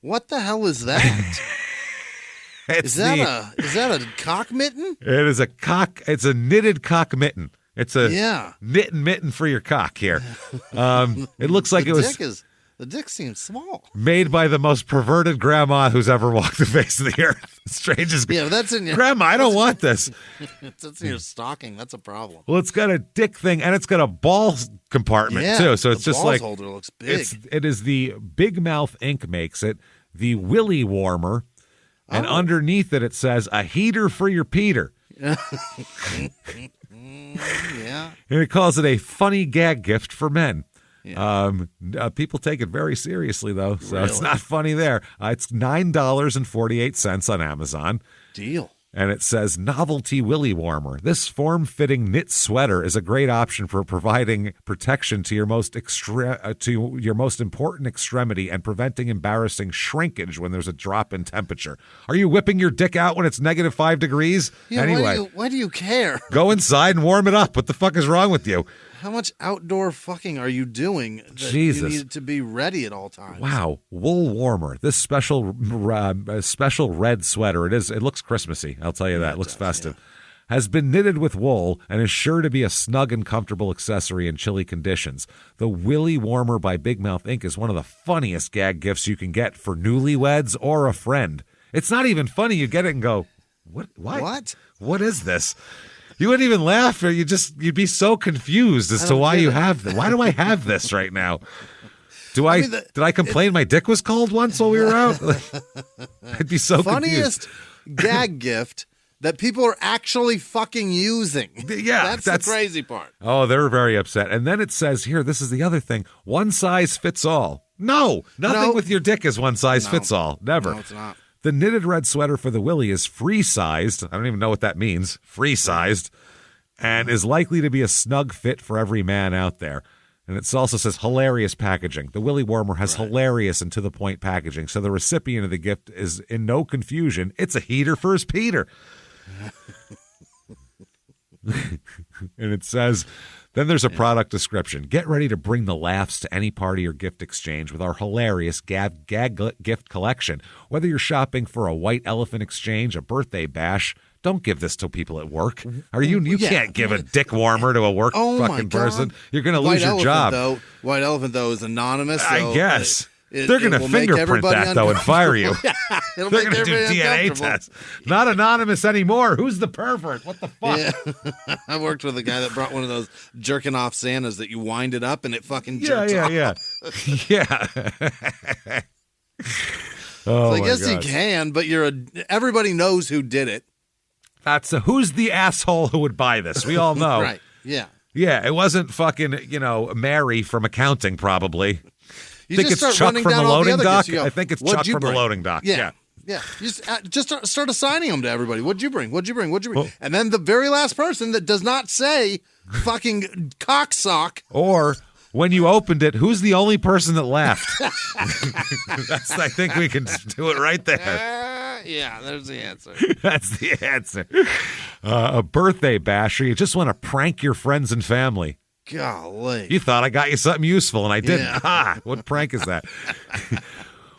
What the hell is that? Is that a cock mitten? It is a cock. It's a knitted cock mitten. It's a knitting mitten for your cock here. It looks like the dick seems small. Made by the most perverted grandma who's ever walked the face of the earth. Strangest. Yeah, that's in your grandma. I don't want this. That's in your stocking. That's a problem. Well, it's got a dick thing and it's got a ball compartment too. So it's just like holder looks big. It is the Big Mouth Ink makes it the Willy Warmer, and underneath it says a heater for your Peter. Yeah. And it calls it a funny gag gift for men. Yeah. People take it very seriously, though, so really? It's not funny there. It's $9.48 on Amazon. Deal. And it says, Novelty Willy Warmer. This form-fitting knit sweater is a great option for providing protection to your most important extremity and preventing embarrassing shrinkage when there's a drop in temperature. Are you whipping your dick out when it's -5 degrees? Yeah, anyway. Why do you care? Go inside and warm it up. What the fuck is wrong with you? How much outdoor fucking are you doing that Jesus. you need to be ready at all times? Wow. Wool Warmer. This special red sweater. It looks Christmassy. I'll tell you that. It looks festive. Yeah. Has been knitted with wool and is sure to be a snug and comfortable accessory in chilly conditions. The Willy Warmer by Big Mouth Inc. is one of the funniest gag gifts you can get for newlyweds or a friend. It's not even funny. You get it and go, what? What is this? You wouldn't even laugh, or you'd be so confused as to why you have this. Why do I have this right now? Did I complain my dick was cold once while we were out? I'd be so funniest confused. Gag gift that people are actually fucking using. Yeah, that's the crazy part. Oh, they're very upset. And then it says here, this is the other thing, one size fits all. No, nothing with your dick is one size fits all. Never. No, it's not. The knitted red sweater for the Willy is free-sized. I don't even know what that means. Free-sized. And is likely to be a snug fit for every man out there. And it also says hilarious packaging. The Willy Warmer has hilarious and to-the-point packaging, so the recipient of the gift is in no confusion. It's a heater for his Peter. And it says... Then there's a product description. Get ready to bring the laughs to any party or gift exchange with our hilarious gag gift collection. Whether you're shopping for a white elephant exchange, a birthday bash, don't give this to people at work. You can't give a dick warmer to a work fucking person. You're going to lose your job. White elephant, though, is anonymous. So I guess. They're going to fingerprint that, though, and fire you. They're going to do DNA tests. Not anonymous anymore. Who's the pervert? What the fuck? Yeah. I worked with a guy that brought one of those jerking off Santas that you wind it up and it fucking jerks off. Yeah. So I guess you can, but everybody knows who did it. Who's the asshole who would buy this? We all know. Right, yeah. Yeah, it wasn't fucking, Mary from accounting, probably. You think it's Chuck from the loading dock? I think it's Chuck from the loading dock. Yeah. You just start assigning them to everybody. What'd you bring? Oh. And then the very last person that does not say fucking cocksock. Or when you opened it, who's the only person that laughed? I think we can do it right there. Yeah, there's the answer. That's the answer. A birthday bash, or you just want to prank your friends and family. Golly. You thought I got you something useful, and I didn't. Yeah. What prank is that?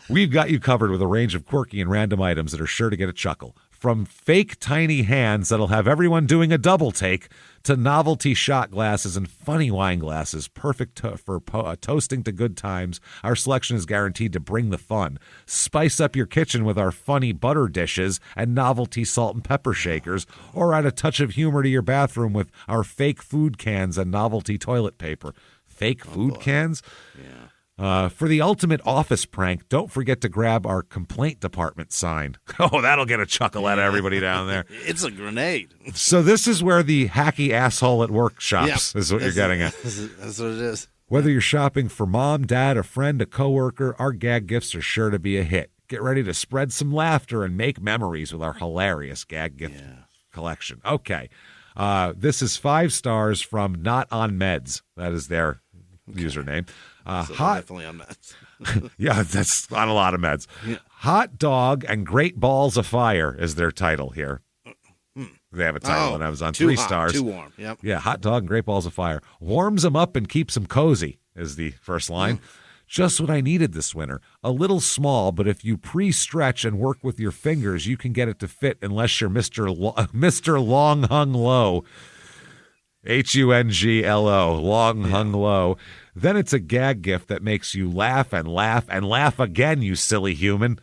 We've got you covered with a range of quirky and random items that are sure to get a chuckle. From fake tiny hands that'll have everyone doing a double take to novelty shot glasses and funny wine glasses, perfect for toasting to good times. Our selection is guaranteed to bring the fun. Spice up your kitchen with our funny butter dishes and novelty salt and pepper shakers, or add a touch of humor to your bathroom with our fake food cans and novelty toilet paper. Fake food cans? Yeah. For the ultimate office prank, don't forget to grab our complaint department sign. Oh, that'll get a chuckle out of everybody down there. It's a grenade. So this is where the hacky asshole at work shops, is what you're getting at. That's what it is. Whether you're shopping for mom, dad, a friend, a coworker, our gag gifts are sure to be a hit. Get ready to spread some laughter and make memories with our hilarious gag gift collection. Okay. This is 5 stars from Not on Meds. That is their username. So definitely on meds. Yeah, that's on a lot of meds. Yeah. Hot Dog and Great Balls of Fire is their title here. They have a title, and I was on 3 stars. Too warm. Yep. Yeah, Hot Dog and Great Balls of Fire. Warms them up and keeps them cozy is the first line. Just what I needed this winter. A little small, but if you pre-stretch and work with your fingers, you can get it to fit unless you're Mr. Long Hung Low. Hunglo, long hung low. Then it's a gag gift that makes you laugh and laugh and laugh again, you silly human.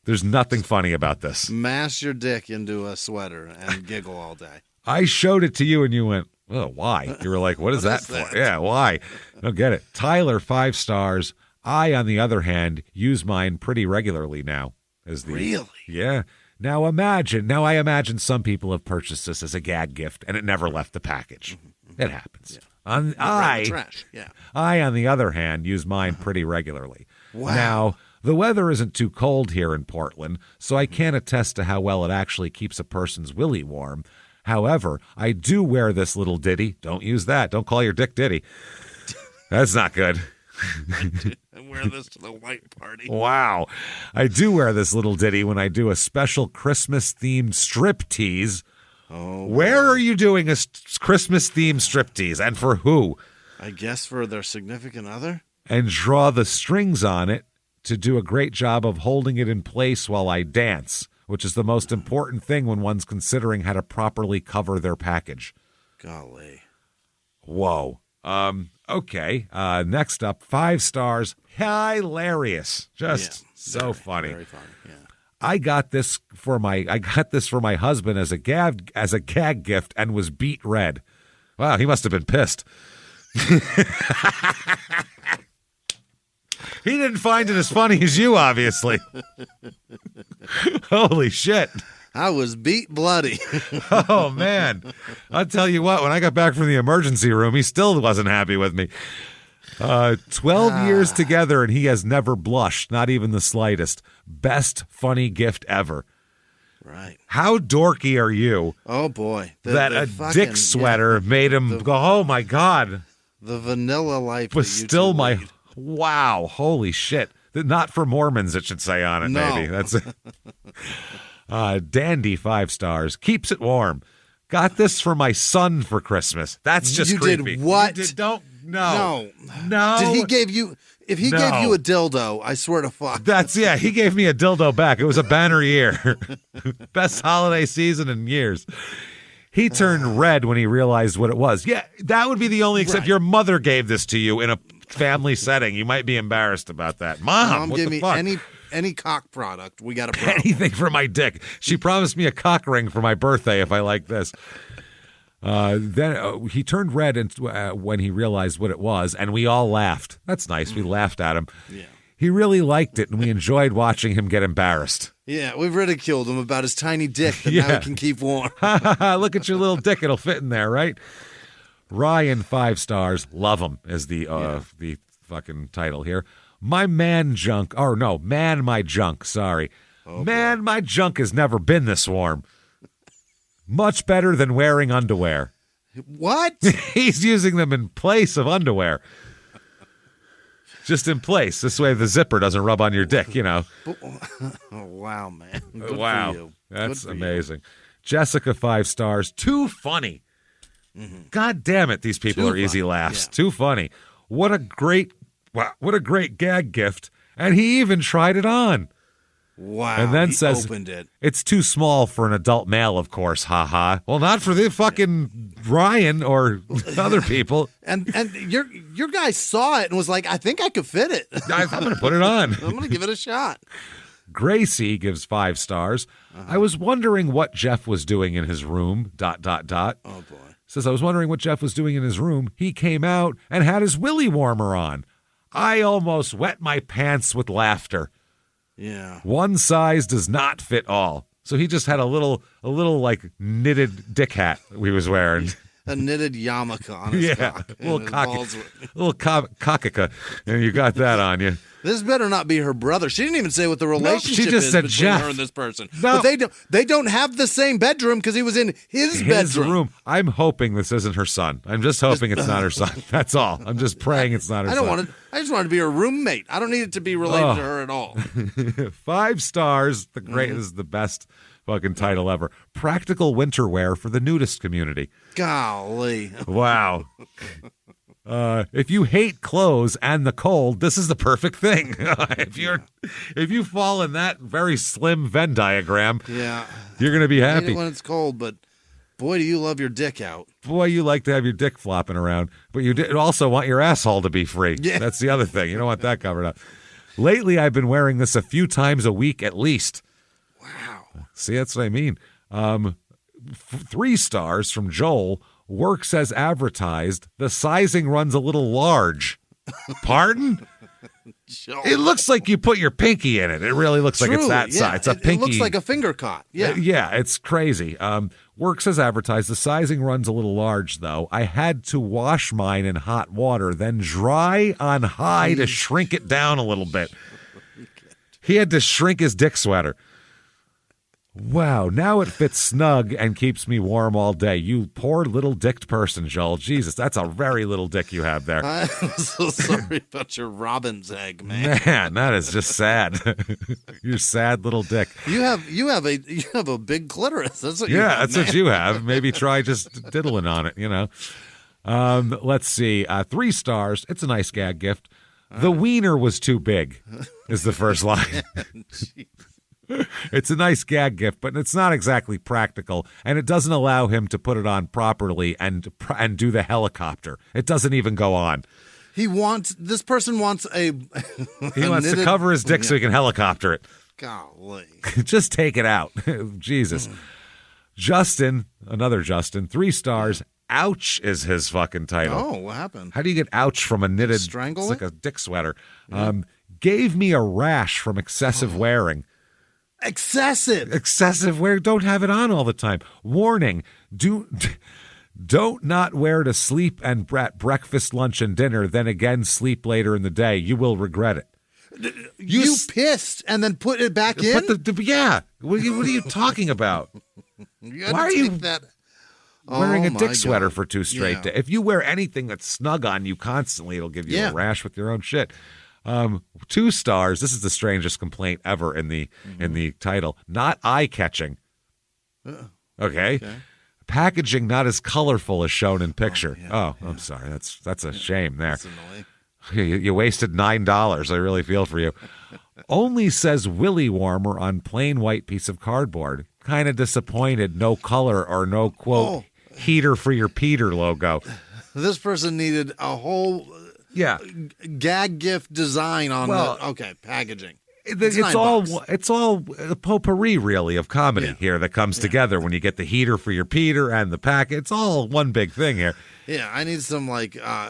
There's nothing funny about this. Mash your dick into a sweater and giggle all day. I showed it to you and you went, oh, why? You were like, what is that for? Yeah, why? I don't get it. Tyler, 5 stars. I, on the other hand, use mine pretty regularly now. Really? Yeah. Now I imagine some people have purchased this as a gag gift and it never left the package. It happens. Yeah. I, on the other hand, use mine pretty regularly. Wow. Now, The weather isn't too cold here in Portland, so I can't attest to how well it actually keeps a person's willy warm. However, I do wear this little ditty. Don't use that. Don't call your dick ditty. That's not good. I wear this to the white party. Wow. I do wear this little ditty when I do a special Christmas-themed strip tease. Oh, where are you doing a Christmas-themed striptease, and for who? I guess for their significant other. And draw the strings on it to do a great job of holding it in place while I dance, which is the most important thing when one's considering how to properly cover their package. Golly. Whoa. Okay. Next up, 5 stars. Hilarious. Just so funny. Very funny. Yeah. I got this for my husband as a gag gift and was beet red. Wow, he must have been pissed. He didn't find it as funny as you, obviously. Holy shit. I was beat bloody. Oh, man. I'll tell you what, when I got back from the emergency room, he still wasn't happy with me. 12 years together, and he has never blushed, not even the slightest. Best funny gift ever. Right. How dorky are you? Oh, boy. That a dick sweater made him go, oh, my God. The vanilla life Was still my... Lead. Wow. Holy shit. Not for Mormons, it should say on it, maybe. That's Dandy, 5 stars. Keeps it warm. Got this for my son for Christmas. That's just creepy. Did what? No. Did he give you... If he gave you a dildo, I swear to fuck. He gave me a dildo back. It was a banner year. Best holiday season in years. He turned red when he realized what it was. Yeah, that would be the only, except your mother gave this to you in a family setting. You might be embarrassed about that. Mom, what give the me fuck? any cock product. We got a problem. Anything for my dick. She promised me a cock ring for my birthday if I like this. Then he turned red when he realized what it was, and we all laughed. That's nice. We laughed at him. Yeah. He really liked it, and we enjoyed watching him get embarrassed. Yeah, we've ridiculed him about his tiny dick that now he can keep warm. Look at your little dick. It'll fit in there, right? Ryan, 5 stars. Love him is the fucking title here. My man junk. Oh, no, man, my junk. Sorry. Oh, man, boy. My junk has never been this warm. Much better than wearing underwear. What? He's using them in place of underwear. Just in place. This way the zipper doesn't rub on your dick, you know. Oh, wow, man. Good wow. For you. That's amazing. You. Jessica, 5 stars. Too funny. Mm-hmm. God damn it. These people are easy laughs. Yeah. Too funny. What a great gag gift. And he even tried it on. Wow. And then he opened it. It's too small for an adult male, of course. Ha ha. Well, not for the fucking Ryan or other people. And your guy saw it and was like, I think I could fit it. I'm going to put it on. I'm going to give it a shot. Gracie gives 5 stars. I was wondering what Jeff was doing in his room. ... Oh, boy. Says, I was wondering what Jeff was doing in his room. He came out and had his willy warmer on. I almost wet my pants with laughter. Yeah. One size does not fit all. So he just had a little like knitted dick hat he was wearing. A knitted yarmulke on his cock. Little cockicka. And you got that on you. This better not be her brother. She didn't even say what the relationship she just is said between Jeff. her and this person. No. But they don't have the same bedroom because he was in his bedroom. Room. I'm hoping this isn't her son. I'm just hoping it's not her son. That's all. I'm just praying it's not her son. I just want it to be her roommate. I don't need it to be related to her at all. 5 stars. The great. This is the best fucking title ever. Practical winter wear for the nudist community. Golly. Wow. If you hate clothes and the cold, this is the perfect thing. If you fall in that very slim Venn diagram, you're going to be happy. I hate it when it's cold, but boy, do you love your dick out. Boy, you like to have your dick flopping around, but you also want your asshole to be free. Yeah. That's the other thing. You don't want that covered up. Lately, I've been wearing this a few times a week at least. Wow. See, that's what I mean. 3 stars from Joel. Works as advertised. The sizing runs a little large. Pardon? It looks like you put your pinky in it. It really looks like it's that size. It's a pinky. It looks like a finger cot. Yeah. Yeah, it's crazy. Works as advertised. The sizing runs a little large, though. I had to wash mine in hot water, then dry on high to shrink it down a little bit. He had to shrink his dick sweater. Wow, now it fits snug and keeps me warm all day. You poor little dicked person, Joel. Jesus, that's a very little dick you have there. I'm so sorry about your robin's egg, man. Man, that is just sad. Your sad little dick. You have a big clitoris. That's what you have, that's what you have. Maybe try just diddling on it, Let's see. 3 stars. It's a nice gag gift. The wiener was too big is the first line. It's a nice gag gift, but it's not exactly practical, and it doesn't allow him to put it on properly and do the helicopter. It doesn't even go on. This person wants he wants to cover his dick so he can helicopter it. Golly. Just take it out. Jesus. Justin, another Justin, 3 stars. Ouch is his fucking title. Oh, what happened? How do you get ouch from a knitted, strangle? It's like a dick sweater. Gave me a rash from excessive wearing. Excessive wear. Don't have it on all the time. Warning: don't not wear to sleep and at breakfast, lunch, and dinner. Then again, sleep later in the day. You will regret it. You pissed and then put it back in. Yeah. What are you talking about? Why are you wearing a dick sweater for 2 straight days? If you wear anything that's snug on you constantly, it'll give you a rash with your own shit. 2 stars. This is the strangest complaint ever in the title. Not eye-catching. Okay. Packaging not as colorful as shown in picture. I'm sorry. That's a shame there. That's annoying. You wasted $9. I really feel for you. Only says Willy Warmer on plain white piece of cardboard. Kind of disappointed. No color or no quote heater for your Peter logo. This person needed a whole gag gift design on packaging. It's all a potpourri really of comedy here that comes together when you get the heater for your Peter and the packet. It's all one big thing here. Yeah, I need some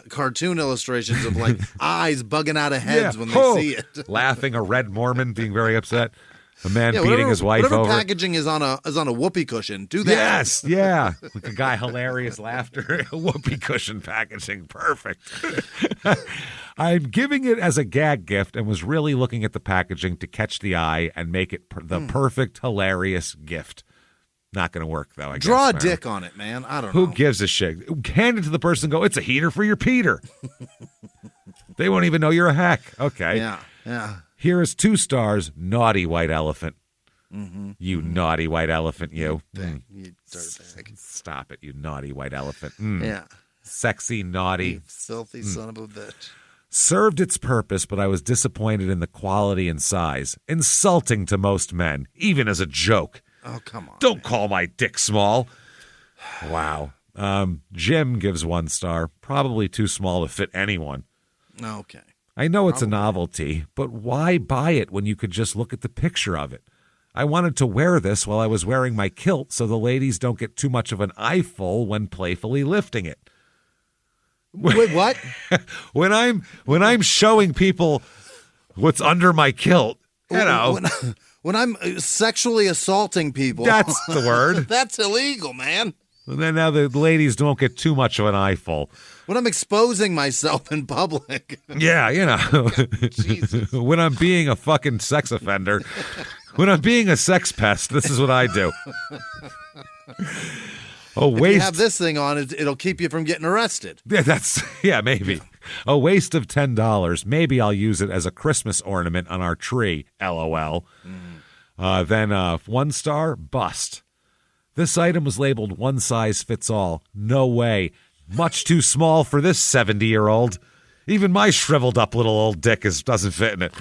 cartoon illustrations of eyes bugging out of heads when they see it. Laughing, a red Mormon being very upset. A man beating his wife over. Whatever packaging is on a whoopee cushion, do that. Yes, yeah. Like a guy, hilarious laughter. Whoopee cushion packaging. Perfect. I'm giving it as a gag gift and was really looking at the packaging to catch the eye and make it the perfect, hilarious gift. Not going to work, though, I guess. Draw a dick on it, man. I don't know. Who gives a shit? Hand it to the person and go, it's a heater for your Peter. They won't even know you're a hack. Okay. Yeah. Here is 2 stars, naughty white elephant. You naughty white elephant, you. You dirtbag. Stop it, you naughty white elephant. Yeah. Sexy, naughty. You filthy son of a bitch. Served its purpose, but I was disappointed in the quality and size. Insulting to most men, even as a joke. Oh, come on. Don't call my dick small. Wow. Jim gives 1 star. Probably too small to fit anyone. Okay. I know it's a novelty, but why buy it when you could just look at the picture of it? I wanted to wear this while I was wearing my kilt so the ladies don't get too much of an eyeful when playfully lifting it. Wait, what? when I'm showing people what's under my kilt, when I'm sexually assaulting people. That's the word. That's illegal, man. And then now the ladies don't get too much of an eyeful. When I'm exposing myself in public. Yeah, Jesus. When I'm being a fucking sex offender, when I'm being a sex pest, this is what I do. If you have this thing on, it'll keep you from getting arrested. Yeah, maybe. A waste of $10. Maybe I'll use it as a Christmas ornament on our tree, LOL. Then 1 star, bust. This item was labeled 1 size fits all. No way. Much too small for this 70-year-old. Even my shriveled up little old dick doesn't fit in it.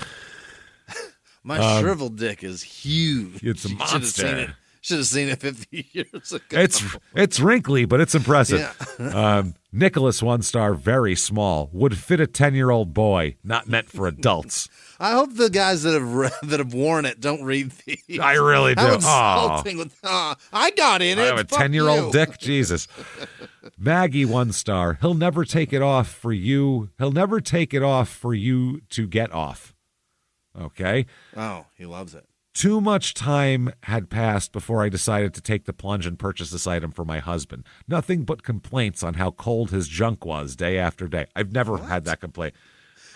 My shriveled dick is huge. It's a monster. Should have seen it 50 years ago. It's wrinkly, but it's impressive. Yeah. Nicholas 1 star, very small. Would fit a 10-year-old boy. Not meant for adults. I hope the guys that have worn it don't read these. I really do. How insulting! I got in it. I have a 10-year-old dick. Jesus. Maggie 1 star. He'll never take it off for you. He'll never take it off for you to get off. Okay. Oh, he loves it. Too much time had passed before I decided to take the plunge and purchase this item for my husband. Nothing but complaints on how cold his junk was day after day. I've never had that complaint.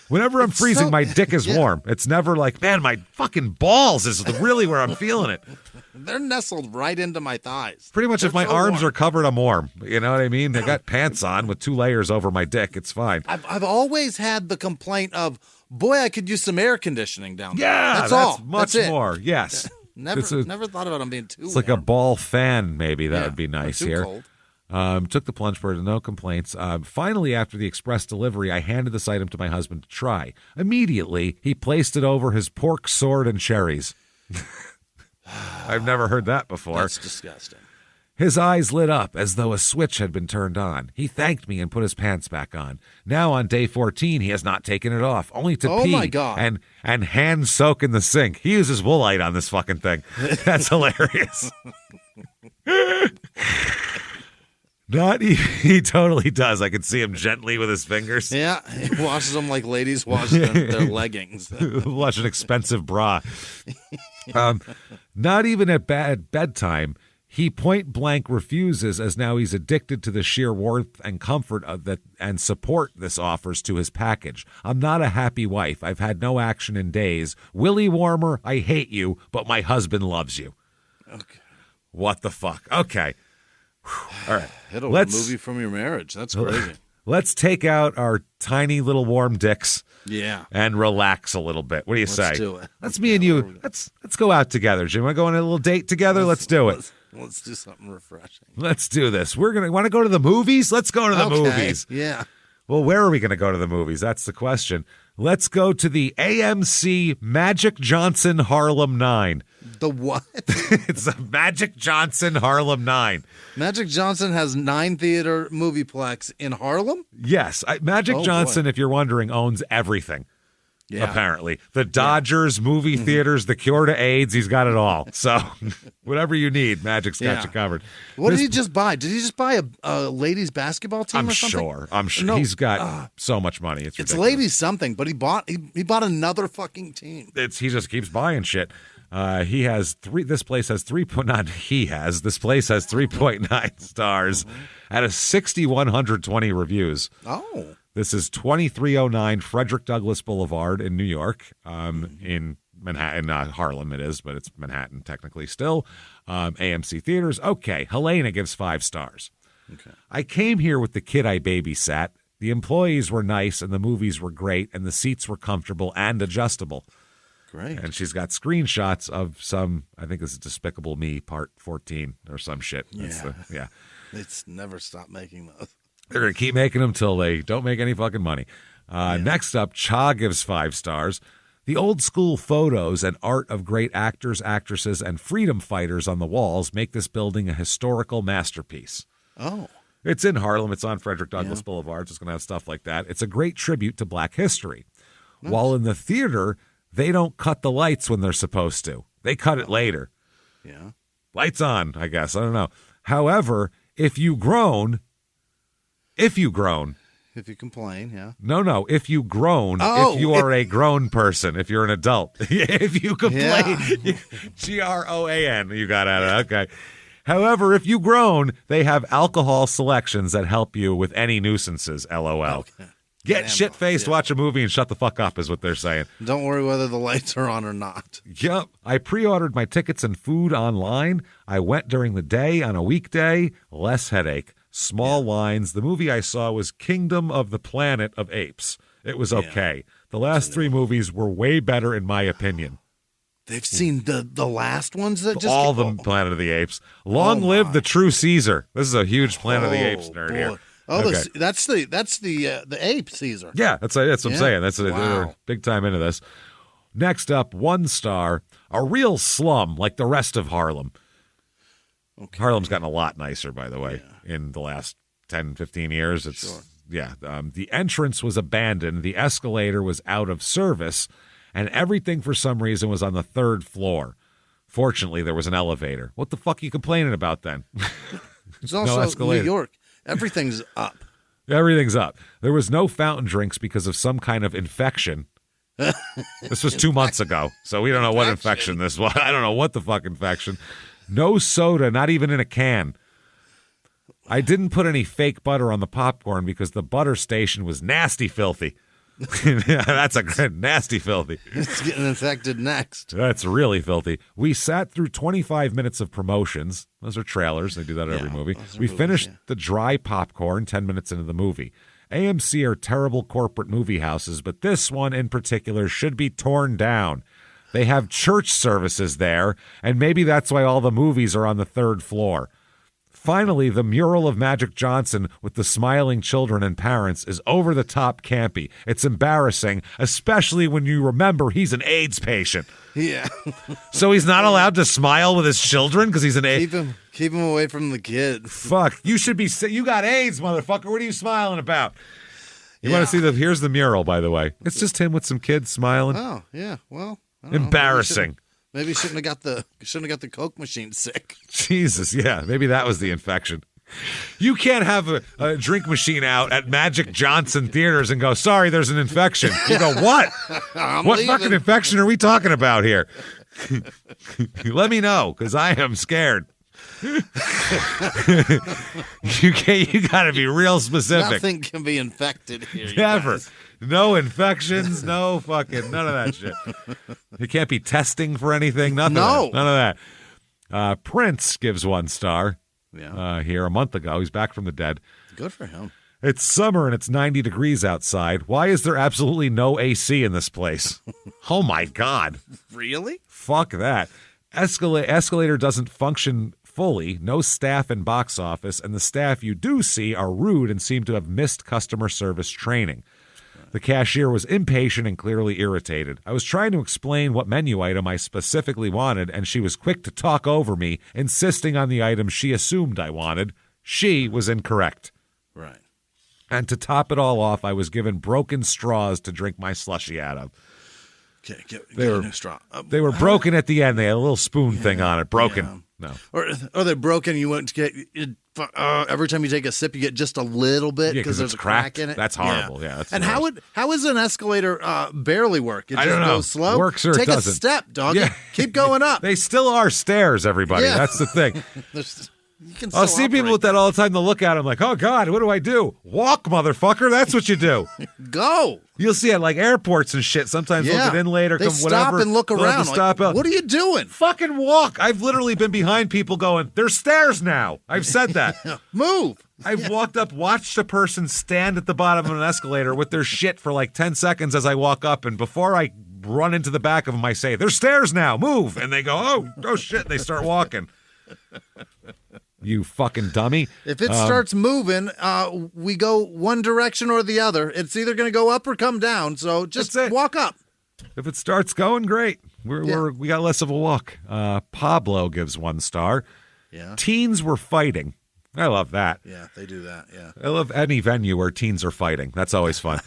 Whenever I'm freezing, my dick is warm. It's never like, man, my fucking balls is really where I'm feeling it. They're nestled right into my thighs. Pretty much, if my arms are covered, I'm warm. You know what I mean? They got pants on with 2 layers over my dick. It's fine. I've always had the complaint of, boy, I could use some air conditioning down there. Yeah, that's all. Much more. Yes. Never thought about them being too It's warm. like a ball fan, maybe. That would be nice too here. Cold. Took the plunge for it, no complaints. Finally, after the express delivery, I handed this item to my husband to try. Immediately, he placed it over his pork sword and cherries. I've never heard that before. That's disgusting. His eyes lit up as though a switch had been turned on. He thanked me and put his pants back on. Now on day 14, he has not taken it off, only to pee my God. and hand soak in the sink. He uses Woolite on this fucking thing. That's hilarious. He totally does. I can see him gently with his fingers. Yeah, he washes them like ladies wash their leggings. Wash an expensive bra. Not even at bedtime. He point blank refuses, as now he's addicted to the sheer warmth and comfort of that and support this offers to his package. I'm not a happy wife. I've had no action in days. Willy Warmer, I hate you, but my husband loves you. Okay. What the fuck? Okay. All right. It'll remove you from your marriage. That's crazy. Let's take out our tiny little warm dicks. Yeah. And relax a little bit. What do you say? Let's do it. Let's me and you. Let's go out together, Jim. Want to go on a little date together? Let's do it. Let's do something refreshing. Let's do this. Want to go to the movies? Let's go to the movies. Yeah. Well, where are we going to go to the movies? That's the question. Let's go to the AMC Magic Johnson Harlem 9. The what? It's a Magic Johnson Harlem 9. Magic Johnson has 9 theater movieplex in Harlem? Yes. Magic Johnson, boy. If you're wondering, owns everything. Yeah. Apparently. The Dodgers, movie theaters, the cure to AIDS, he's got it all. So whatever you need, Magic's got you covered. What did he just buy? Did he just buy a ladies basketball team or something? I'm sure. No, he's got so much money. It's ladies something, but he bought another fucking team. He just keeps buying shit. He has 3. This place has 3. Not he has. This place has 3.9 stars out of 6,120 reviews. Oh. This is 2309 Frederick Douglass Boulevard in New York, in Manhattan, Harlem it is, but it's Manhattan technically still. AMC Theaters. Okay, Helena gives 5 stars. Okay. I came here with the kid I babysat. The employees were nice, and the movies were great, and the seats were comfortable and adjustable. Great. And she's got screenshots of some, I think this is Despicable Me Part 14 or some shit. Yeah. It's never stopped making those. They're going to keep making them till they don't make any fucking money. Next up, Cha gives 5 stars. The old school photos and art of great actors, actresses, and freedom fighters on the walls make this building a historical masterpiece. Oh. It's in Harlem. It's on Frederick Douglass Boulevard. It's going to have stuff like that. It's a great tribute to Black history. Nice. While in the theater, they don't cut the lights when they're supposed to. They cut it later. Yeah. Lights on, I guess. I don't know. However, if you groan... If you complain, yeah. No. If you groan, if you are a grown person, if you're an adult, if you complain, GROAN, you got at it. Okay. However, if you groan, they have alcohol selections that help you with any nuisances. LOL. Okay. Get shit-faced, watch a movie, and shut the fuck up is what they're saying. Don't worry whether the lights are on or not. Yep. I pre-ordered my tickets and food online. I went during the day on a weekday. Less headache. Small lines. The movie I saw was Kingdom of the Planet of Apes. It was okay. The last 3 movies were way better, in my opinion. They've seen the last ones that just... All the Planet of the Apes. Long live the true Caesar. This is a huge Planet of the Apes nerd here. Oh, okay. That's the ape Caesar. Yeah, that's what I'm saying. They're big time into this. Next up, 1 star. A real slum like the rest of Harlem. Okay. Harlem's gotten a lot nicer, by the way, in the last 10, 15 years. The entrance was abandoned. The escalator was out of service, and everything for some reason was on the 3rd floor. Fortunately, there was an elevator. What the fuck are you complaining about then? It's also New York. Everything's up. Everything's up. There was no fountain drinks because of some kind of infection. This was 2 months ago, so we don't know what infection this was. I don't know what the fuck infection. No soda, not even in a can. I didn't put any fake butter on the popcorn because the butter station was nasty filthy. Yeah, that's a good, nasty filthy. It's getting infected next. That's really filthy. We sat through 25 minutes of promotions. Those are trailers. They do that at every movie. We finished the dry popcorn 10 minutes into the movie. AMC are terrible corporate movie houses, but this one in particular should be torn down. They have church services there, and maybe that's why all the movies are on the third floor. Finally, the mural of Magic Johnson with the smiling children and parents is over-the-top campy. It's embarrassing, especially when you remember he's an AIDS patient. Yeah. So he's not allowed to smile with his children because he's an AIDS... Keep him away from the kid. Fuck. You should be... You got AIDS, motherfucker. What are you smiling about? You want to see here's the mural, by the way. It's just him with some kids smiling. Oh, yeah. Well, embarrassing. Maybe shouldn't have got the Coke machine sick. Jesus, yeah. Maybe that was the infection. You can't have a drink machine out at Magic Johnson theaters and go, sorry, there's an infection. You go, what? What leaving. Fucking infection are we talking about here? Let me know, because I am scared. You got to be real specific. Nothing can be infected here. Never. No infections, no fucking, none of that shit. You can't be testing for anything, nothing. No. None of that. Prince gives 1 star here a month ago. He's back from the dead. Good for him. It's summer and it's 90 degrees outside. Why is there absolutely no AC in this place? Oh, my God. Really? Fuck that. Escalator doesn't function fully, no staff in box office, and the staff you do see are rude and seem to have missed customer service training. The cashier was impatient and clearly irritated. I was trying to explain what menu item I specifically wanted, and she was quick to talk over me, insisting on the item she assumed I wanted. She was incorrect. Right. And to top it all off, I was given broken straws to drink my slushie out of. Okay, get a new straw. They were broken at the end. They had a little spoon thing on it. Broken. Yeah. No. Or they're broken. You want to get every time you take a sip, you get just a little bit because there's a crack in it. That's horrible. Yeah. That's and how is an escalator barely work? It I don't just know. Goes slow. Works or take it doesn't. a step, dog. Yeah. Keep going up. They still are stairs, everybody. Yeah. That's the thing. You can I'll see people with that all the time. They'll look at them like, oh, God, what do I do? Walk, motherfucker. That's what you do. Go. You'll see it like airports and shit. Sometimes they'll get in later. They come stop whatever. and look around. Stop out. What are you doing? Fucking walk. I've literally been behind people going, there's stairs now. I've said that. Move. I've walked up, watched a person stand at the bottom of an escalator with their shit for like 10 seconds as I walk up. And before I run into the back of them, I say, there's stairs now. Move. And they go, oh shit. And they start walking. You fucking dummy. If it starts moving, we go one direction or the other. It's either going to go up or come down. So just walk up. If it starts going, great. We got less of a walk. Pablo gives 1 star. Yeah. Teens were fighting. I love that. Yeah, they do that. Yeah. I love any venue where teens are fighting. That's always fun.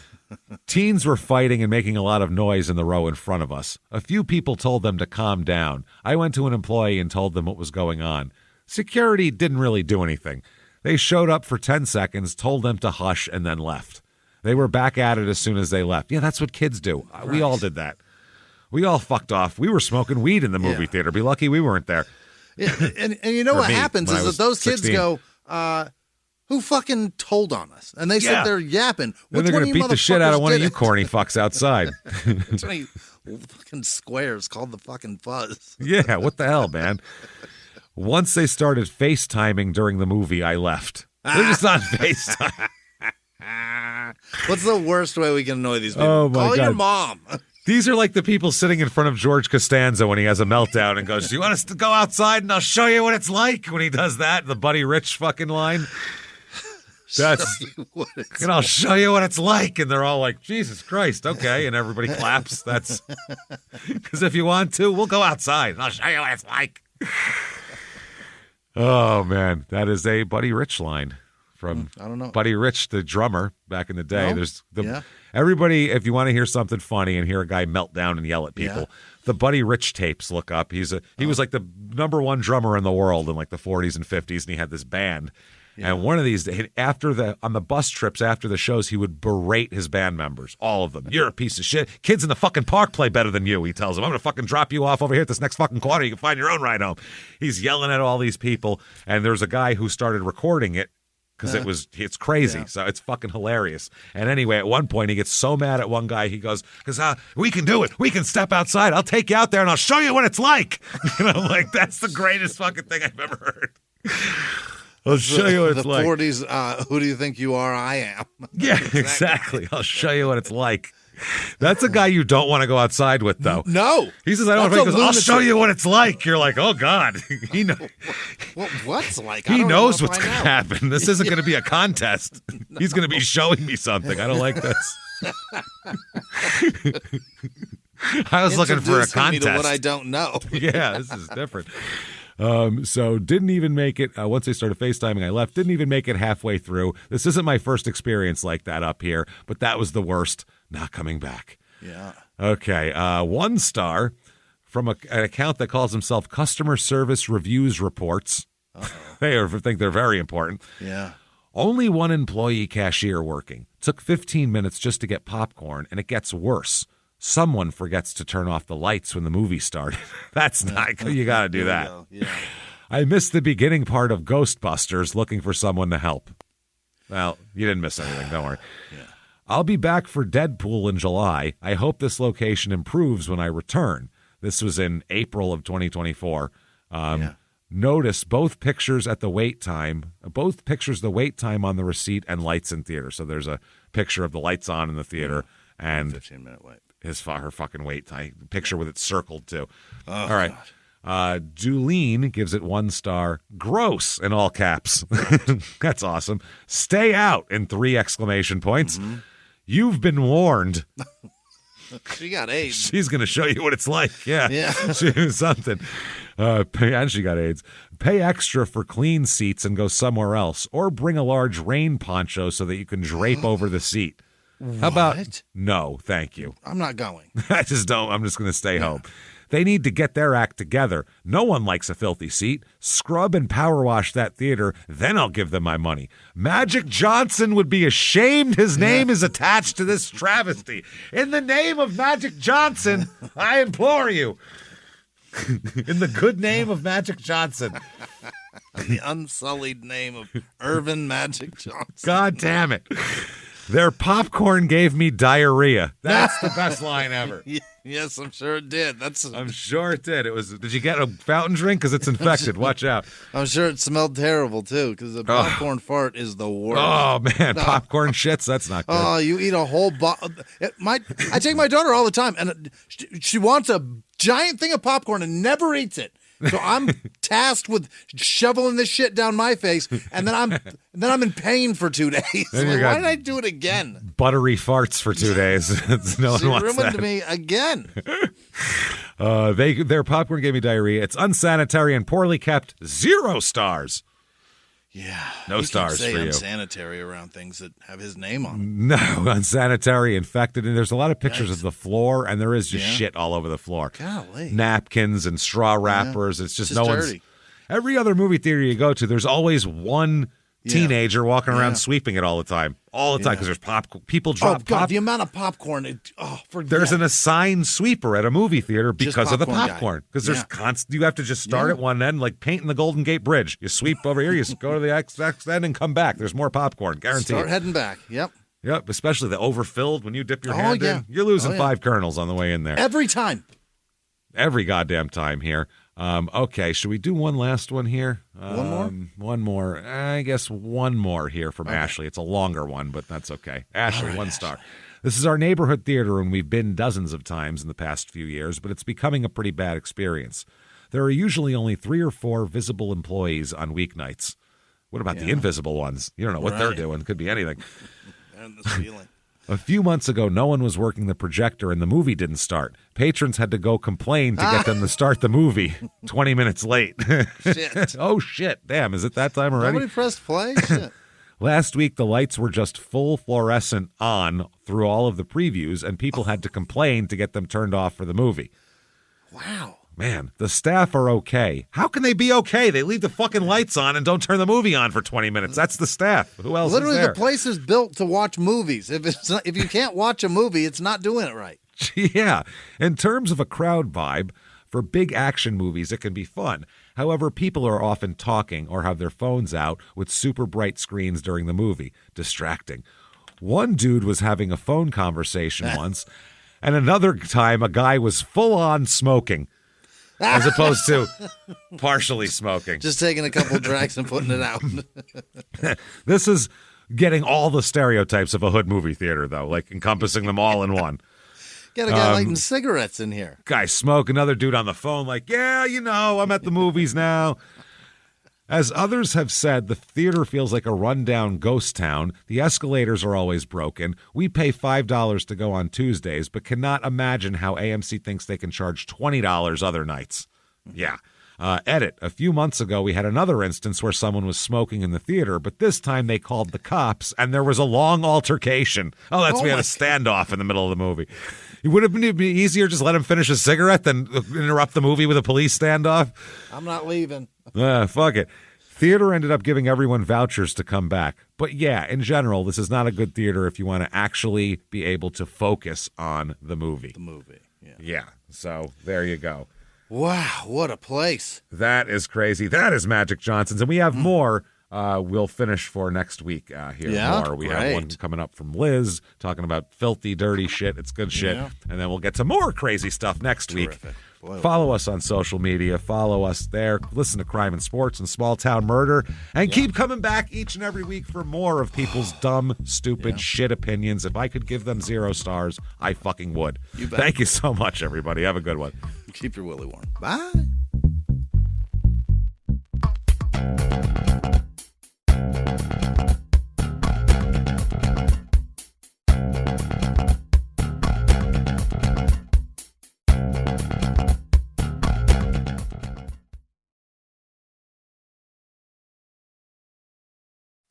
Teens were fighting and making a lot of noise in the row in front of us. A few people told them to calm down. I went to an employee and told them what was going on. Security didn't really do anything. They showed up for 10 seconds, told them to hush, and then left. They were back at it as soon as they left. Yeah, that's what kids do. Right. We all did that. We all fucked off. We were smoking weed in the movie theater. Be lucky we weren't there. Yeah, and you know what happens is that those 16. Kids go, who fucking told on us? And they sit there yapping. Then they're going to beat the shit out of one of you corny fucks outside. It's many fucking squares called the fucking fuzz. Yeah, what the hell, man? Once they started FaceTiming during the movie, I left. They're just on FaceTime. What's the worst way we can annoy these people? Oh, my Call God. your mom. These are like the people sitting in front of George Costanza when he has a meltdown and goes, do you want us to go outside and I'll show you what it's like? When he does that, the Buddy Rich fucking line. And I'll show you what it's like. And they're all like, Jesus Christ, okay. And everybody claps. That's because if you want to, we'll go outside and I'll show you what it's like. Oh, man. That is a Buddy Rich line from I don't know. Buddy Rich, the drummer back in the day. No? Everybody, if you want to hear something funny and hear a guy melt down and yell at people, the Buddy Rich tapes, look up. He was like the #1 drummer in the world in like the 40s and 50s, and he had this band. Yeah. And one of these, on the bus trips after the shows, he would berate his band members, all of them. You're a piece of shit. Kids in the fucking park play better than you, he tells them. I'm going to fucking drop you off over here at this next fucking corner. You can find your own ride home. He's yelling at all these people, and there's a guy who started recording it because it's crazy. So it's fucking hilarious. And anyway, at one point, he gets so mad at one guy, he goes, because we can do it. We can step outside. I'll take you out there and I'll show you what it's like. Like, that's the greatest fucking thing I've ever heard. I'll show you what it's like. The 40s, who do you think you are? I am. Yeah, exactly. I'll show you what it's like. That's a guy you don't want to go outside with, though. No. He says, I don't know. He goes, I'll show you what it's like. You're like, oh, God. He knows. What's like? He knows what's going to happen. This isn't going to be a contest. He's going to be showing me something. I don't like this. I was looking for a contest. Me to what I don't know. Yeah, this is different. So didn't even make it, once they started FaceTiming, I left, didn't even make it halfway through. This isn't my first experience like that up here, but that was the worst. Not coming back. Yeah. Okay. 1 star from an account that calls himself Customer Service Reviews Reports. They think they're very important. Yeah. Only one employee cashier working. Took 15 minutes just to get popcorn, and it gets worse. Someone forgets to turn off the lights when the movie started. That's not, you got to do that. Yeah. I missed the beginning part of Ghostbusters looking for someone to help. Well, you didn't miss anything. Don't worry. Yeah. I'll be back for Deadpool in July. I hope this location improves when I return. This was in April of 2024. Notice both pictures at the wait time, the wait time on the receipt and lights in theater. So there's a picture of the lights on in the theater and 15-minute wait. Her fucking wait time. Picture with it circled too. Oh, all right. Julene gives it 1 star. Gross in all caps. That's awesome. Stay out in 3 exclamation points. Mm-hmm. You've been warned. She got AIDS. She's going to show you what it's like. Yeah. Something. And she got AIDS. Pay extra for clean seats and go somewhere else. Or bring a large rain poncho so that you can drape over the seat. How about no, thank you. I'm not going. I just don't. I'm just going to stay home. They need to get their act together. No one likes a filthy seat. Scrub and power wash that theater, then I'll give them my money. Magic Johnson would be ashamed his name is attached to this travesty. In the name of Magic Johnson, I implore you. In the good name of Magic Johnson. The unsullied name of Irvin Magic Johnson. God damn it. Their popcorn gave me diarrhea. That's the best line ever. Yes, I'm sure it did. I'm sure it did. Did you get a fountain drink? Because it's infected. Watch out. I'm sure it smelled terrible, too, because the popcorn fart is the worst. Oh, man. Popcorn shits? That's not good. Oh, you eat a whole I take my daughter all the time, and she wants a giant thing of popcorn and never eats it. So I'm tasked with shoveling this shit down my face, and then I'm in pain for 2 days. Like, why did I do it again? Buttery farts for 2 days. No one wants that. She ruined me again. Their popcorn gave me diarrhea. It's unsanitary and poorly kept. 0 stars. Yeah. No stars for you. Unsanitary around things that have his name on them. No, unsanitary, infected. And there's a lot of pictures of the floor, and there is just shit all over the floor. Golly. Napkins and straw wrappers. It's just no dirty. Every other movie theater you go to, there's always one teenager walking around sweeping it all the time. All the time, because there's people drop the amount of popcorn. Forget. There's an assigned sweeper at a movie theater because of the popcorn. Because there's constant. You have to just start at one end, like painting the Golden Gate Bridge. You sweep over here, you go to the next end, and come back. There's more popcorn, guaranteed. Start heading back. Yep. Yep. Especially the overfilled when you dip your hand in. You're losing 5 kernels on the way in there every time. Every goddamn time here. Okay, should we do one last one here? One more? One more. I guess one more here from Ashley. It's a longer one, but that's okay. Ashley, 1 star. Ashley. This is our neighborhood theater, and we've been dozens of times in the past few years, but it's becoming a pretty bad experience. There are usually only 3 or 4 visible employees on weeknights. What about the invisible ones? You don't know what they're doing. Could be anything. They're in this feeling. A few months ago, no one was working the projector and the movie didn't start. Patrons had to go complain to get them to start the movie 20 minutes late. Shit. Oh, shit. Damn, is it that time already? Nobody pressed play? Shit. Last week, the lights were just full fluorescent on through all of the previews, and people had to complain to get them turned off for the movie. Wow. Man, the staff are okay. How can they be okay? They leave the fucking lights on and don't turn the movie on for 20 minutes. That's the staff. Who else Literally, is there? the place is built to watch movies. If you can't watch a movie, it's not doing it right. Yeah. In terms of a crowd vibe, for big action movies, it can be fun. However, people are often talking or have their phones out with super bright screens during the movie. Distracting. One dude was having a phone conversation once, and another time a guy was full-on smoking, as opposed to partially smoking. Just taking a couple drags and putting it out. This is getting all the stereotypes of a hood movie theater, though, like encompassing them all in one. Got a guy lighting cigarettes in here. Guy smoke, another dude on the phone like, yeah, I'm at the movies now. As others have said, the theater feels like a rundown ghost town. The escalators are always broken. We pay $5 to go on Tuesdays, but cannot imagine how AMC thinks they can charge $20 other nights. Yeah. Edit. A few months ago, we had another instance where someone was smoking in the theater, but this time they called the cops, and there was a long altercation. We had a standoff in the middle of the movie. Would it be easier just let him finish a cigarette than interrupt the movie with a police standoff? I'm not leaving. Fuck it. Theater ended up giving everyone vouchers to come back. But yeah, in general, this is not a good theater if you want to actually be able to focus on the movie. Yeah. So there you go. Wow, what a place. That is crazy. That is Magic Johnson's. And we have more we'll finish for next week here. Yeah, more. We have one coming up from Liz talking about filthy, dirty shit. It's good shit. Yeah. And then we'll get to more crazy stuff next week. Boy, follow us on social media. Follow us there. Listen to Crime and Sports and Small Town Murder. And keep coming back each and every week for more of people's dumb, stupid shit opinions. If I could give them 0 stars, I fucking would. Thank you so much, everybody. Have a good one. Keep your willy warm. Bye.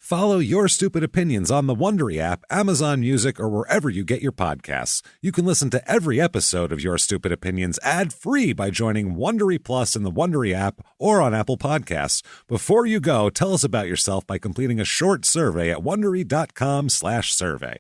Follow Your Stupid Opinions on the Wondery app, Amazon Music, or wherever you get your podcasts. You can listen to every episode of Your Stupid Opinions ad-free by joining Wondery Plus in the Wondery app or on Apple Podcasts. Before you go, tell us about yourself by completing a short survey at Wondery.com/survey.